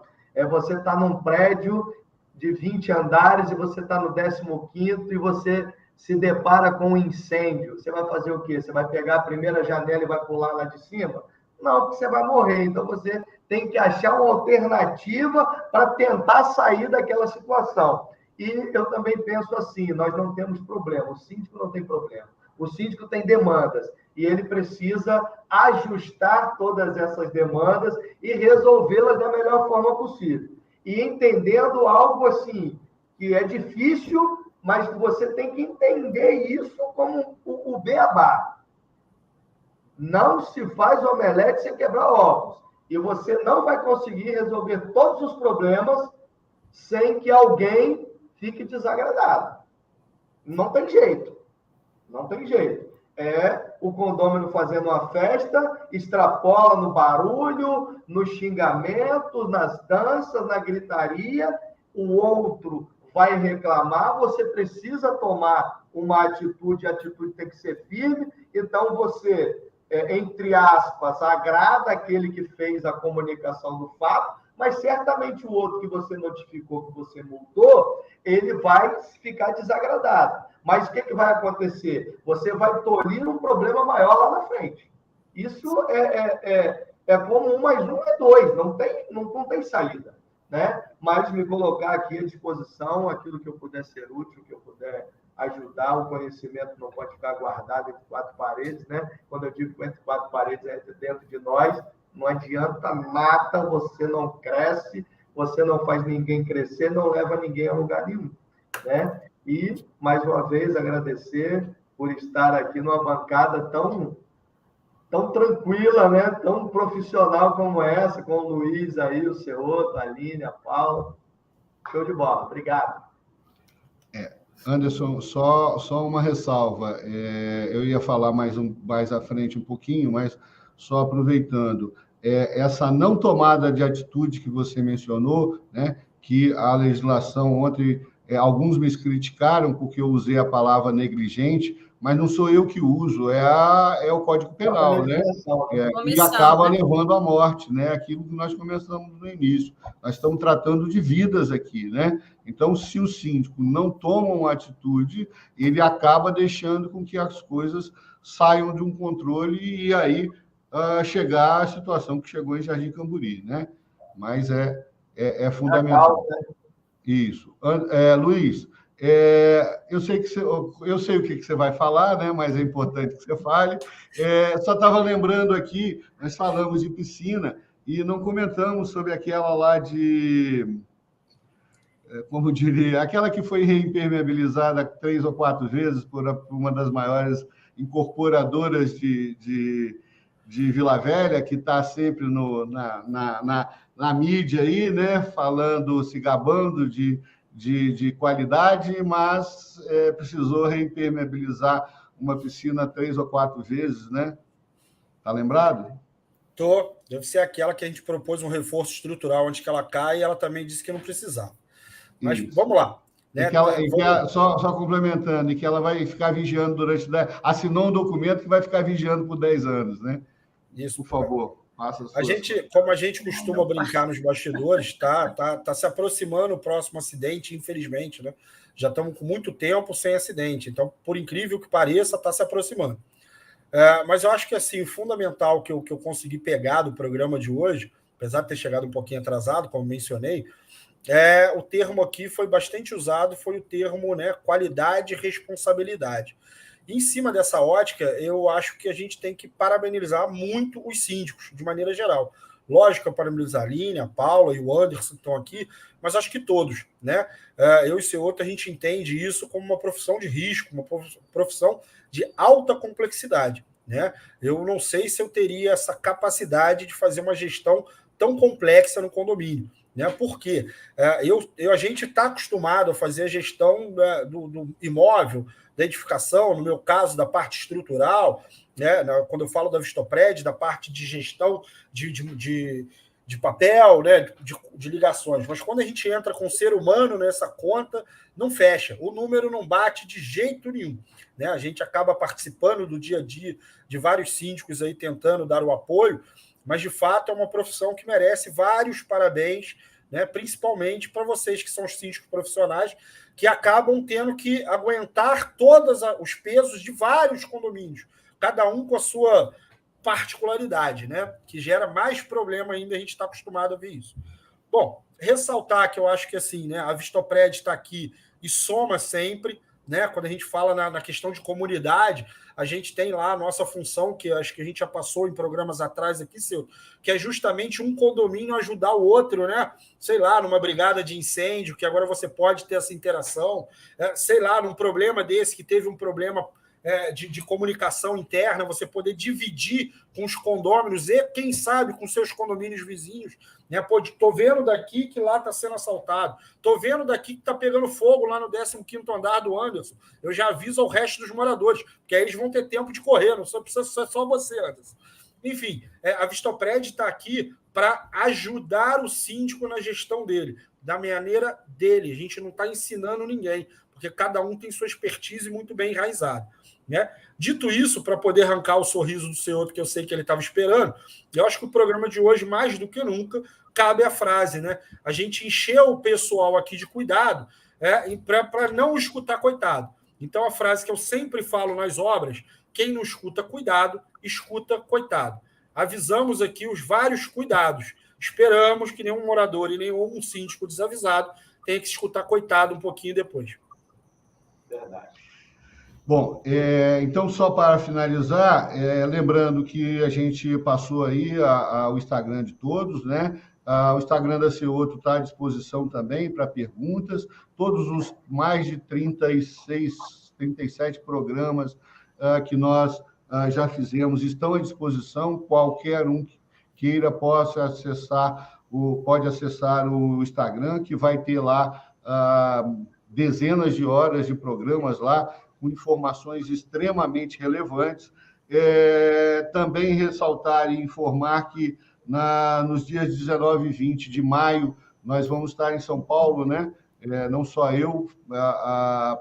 Você está num prédio de 20 andares e você está no 15º e você se depara com um incêndio. Você vai fazer o quê? Você vai pegar a primeira janela e vai pular lá de cima? Não, porque você vai morrer. Então, você tem que achar uma alternativa para tentar sair daquela situação. E eu também penso assim, nós não temos problema, o síndico não tem problema. O síndico tem demandas e ele precisa ajustar todas essas demandas e resolvê-las da melhor forma possível. E entendendo algo assim, que é difícil, mas você tem que entender isso como o beabá. Não se faz omelete sem quebrar ovos. E você não vai conseguir resolver todos os problemas sem que alguém fique desagradado. Não tem jeito. Não tem jeito. É o condômino fazendo uma festa, extrapola no barulho, no xingamento, nas danças, na gritaria, o outro vai reclamar, você precisa tomar uma atitude, a atitude tem que ser firme, então você, entre aspas, agrada aquele que fez a comunicação do fato, mas certamente o outro que você notificou, que você multou, ele vai ficar desagradado. Mas o que vai acontecer? Você vai tolir um problema maior lá na frente. Isso é como 1 mais 1 é 2, não tem saída, né? Mas me colocar aqui à disposição, aquilo que eu puder ser útil, que eu puder ajudar, o conhecimento não pode ficar guardado entre 4 paredes, né? Quando eu digo entre 4 paredes, é dentro de nós, não adianta nada, você não cresce, você não faz ninguém crescer, não leva ninguém a lugar nenhum, né? E, mais uma vez, agradecer por estar aqui numa bancada tão tranquila, né? Tão profissional como essa, com o Luiz aí, o Ceoto, a Aline, a Paula. Show de bola. Obrigado. Anderson, só uma ressalva. Eu ia falar mais à frente um pouquinho, mas só aproveitando. Essa não tomada de atitude que você mencionou, né? Que a legislação ontem... alguns me criticaram porque eu usei a palavra negligente, mas não sou eu que uso, é o Código Penal, né? E acaba levando à morte, né? Aquilo que nós começamos no início. Nós estamos tratando de vidas aqui, né? Então, se o síndico não toma uma atitude, ele acaba deixando com que as coisas saiam de um controle e aí chegar à situação que chegou em Jardim Camburi, né? Mas é fundamental. Isso. Luiz, eu sei o que você vai falar, né? Mas é importante que você fale. Só estava lembrando aqui, nós falamos de piscina e não comentamos sobre aquela lá como diria, aquela que foi reimpermeabilizada 3 ou 4 vezes por uma das maiores incorporadoras de Vila Velha, que está sempre na mídia aí, né, falando, se gabando de qualidade, mas precisou reimpermeabilizar uma piscina 3 ou 4 vezes, né? Tá lembrado? Deve ser aquela que a gente propôs um reforço estrutural antes que ela caia e ela também disse que não precisava. Mas isso. Vamos lá. Né? Só complementando, e que ela vai ficar vigiando durante 10... Assinou um documento que vai ficar vigiando por 10 anos, né? Isso. Por favor. Como a gente costuma brincar nos bastidores, tá se aproximando o próximo acidente, infelizmente, né? Já estamos com muito tempo sem acidente, então, por incrível que pareça, está se aproximando. Mas eu acho que assim, o fundamental que eu consegui pegar do programa de hoje, apesar de ter chegado um pouquinho atrasado, como mencionei, o termo aqui foi bastante usado, foi o termo, né, qualidade e responsabilidade. E em cima dessa ótica, eu acho que a gente tem que parabenizar muito os síndicos, de maneira geral. Lógico, eu parabenizar a Aline, a Paula e o Anderson que estão aqui, mas acho que todos, né? Eu e o Ceoto, a gente entende isso como uma profissão de risco, uma profissão de alta complexidade, né? Eu não sei se eu teria essa capacidade de fazer uma gestão tão complexa no condomínio, né? Porque a gente está acostumado a fazer a gestão do imóvel, da edificação, no meu caso, da parte estrutural, né? Quando eu falo da Vistopred, da parte de gestão de papel, né? de ligações. Mas quando a gente entra com o ser humano nessa conta, não fecha. O número não bate de jeito nenhum, né? A gente acaba participando do dia a dia de vários síndicos aí tentando dar o apoio, mas, de fato, é uma profissão que merece vários parabéns, né? Principalmente para vocês que são os síndicos profissionais, que acabam tendo que aguentar todos os pesos de vários condomínios, cada um com a sua particularidade, né? Que gera mais problema ainda, a gente está acostumado a ver isso. Bom, ressaltar que eu acho que assim, né, a Vistopred está aqui e soma sempre, né? Quando a gente fala na questão de comunidade, a gente tem lá a nossa função, que acho que a gente já passou em programas atrás aqui, seu, que é justamente um condomínio ajudar o outro, né? Sei lá, numa brigada de incêndio, que agora você pode ter essa interação, sei lá, num problema desse, que teve um problema de comunicação interna, você poder dividir com os condôminos e, quem sabe, com seus condomínios vizinhos. Né? Pô, tô vendo daqui que lá está sendo assaltado. Tô vendo daqui que está pegando fogo lá no 15º andar do Anderson. Eu já aviso ao resto dos moradores, porque aí eles vão ter tempo de correr, não precisa ser só você, Anderson. Enfim, a Vistopred está aqui para ajudar o síndico na gestão dele, da maneira dele. A gente não está ensinando ninguém, porque cada um tem sua expertise muito bem enraizada. Né? Dito isso, para poder arrancar o sorriso do senhor, porque eu sei que ele estava esperando, eu acho que o programa de hoje, mais do que nunca, cabe a frase, né? A gente encheu o pessoal aqui de cuidado para não escutar coitado. Então, a frase que eu sempre falo nas obras, quem não escuta cuidado, escuta coitado. Avisamos aqui os vários cuidados. Esperamos que nenhum morador e nenhum síndico desavisado tenha que escutar coitado um pouquinho depois. Verdade. Bom, então, só para finalizar, lembrando que a gente passou aí o Instagram de todos, né? O Instagram da Ceoto está à disposição também para perguntas. Todos os mais de 36, 37 programas que nós já fizemos estão à disposição. Qualquer um que queira pode acessar o Instagram, que vai ter lá dezenas de horas de programas lá, com informações extremamente relevantes. Também ressaltar e informar que nos dias 19 e 20 de maio nós vamos estar em São Paulo, né? Não só eu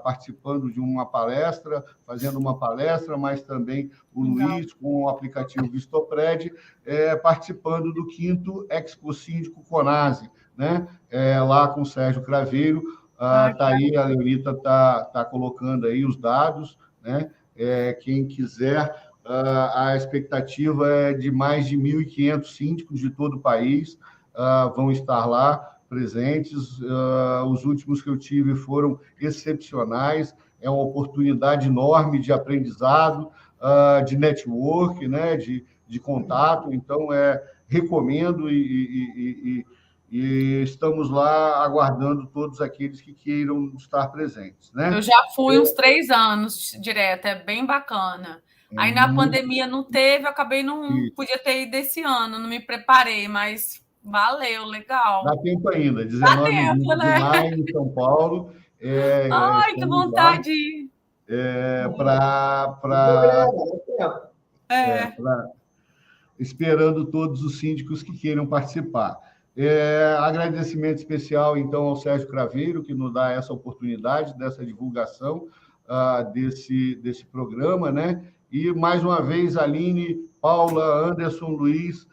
participando de uma palestra, fazendo uma palestra, mas também o Luiz, com o aplicativo Vistopred, participando do 5º Expo Síndico Conase, né? Lá com o Sérgio Craveiro. Tá aí, a Leonita está colocando aí os dados, né? Quem quiser, a expectativa é de mais de 1.500 síndicos de todo o país vão estar lá presentes. Os últimos que eu tive foram excepcionais, é uma oportunidade enorme de aprendizado, de network, né? de contato. Então, recomendo e estamos lá aguardando todos aqueles que queiram estar presentes, né? Eu já fui uns 3 anos direto, é bem bacana. Aí na pandemia não teve, eu acabei podia ter ido esse ano, não me preparei, mas valeu, legal. Dá tempo ainda, 19 de maio em São Paulo. Ai, que vontade! Esperando todos os síndicos que queiram participar. Agradecimento especial, então, ao Sérgio Craveiro, que nos dá essa oportunidade, dessa divulgação desse programa, né? E, mais uma vez, Aline, Paula, Anderson, Luiz,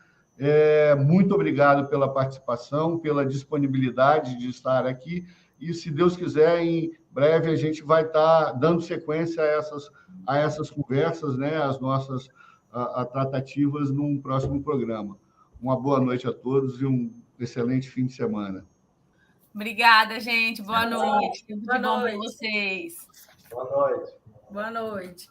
muito obrigado pela participação, pela disponibilidade de estar aqui, e, se Deus quiser, em breve a gente vai estar dando sequência a essas conversas, né? As nossas tratativas num próximo programa. Uma boa noite a todos e um excelente fim de semana. Obrigada, gente. Boa noite. Tudo de bom para vocês. Boa noite. Boa noite.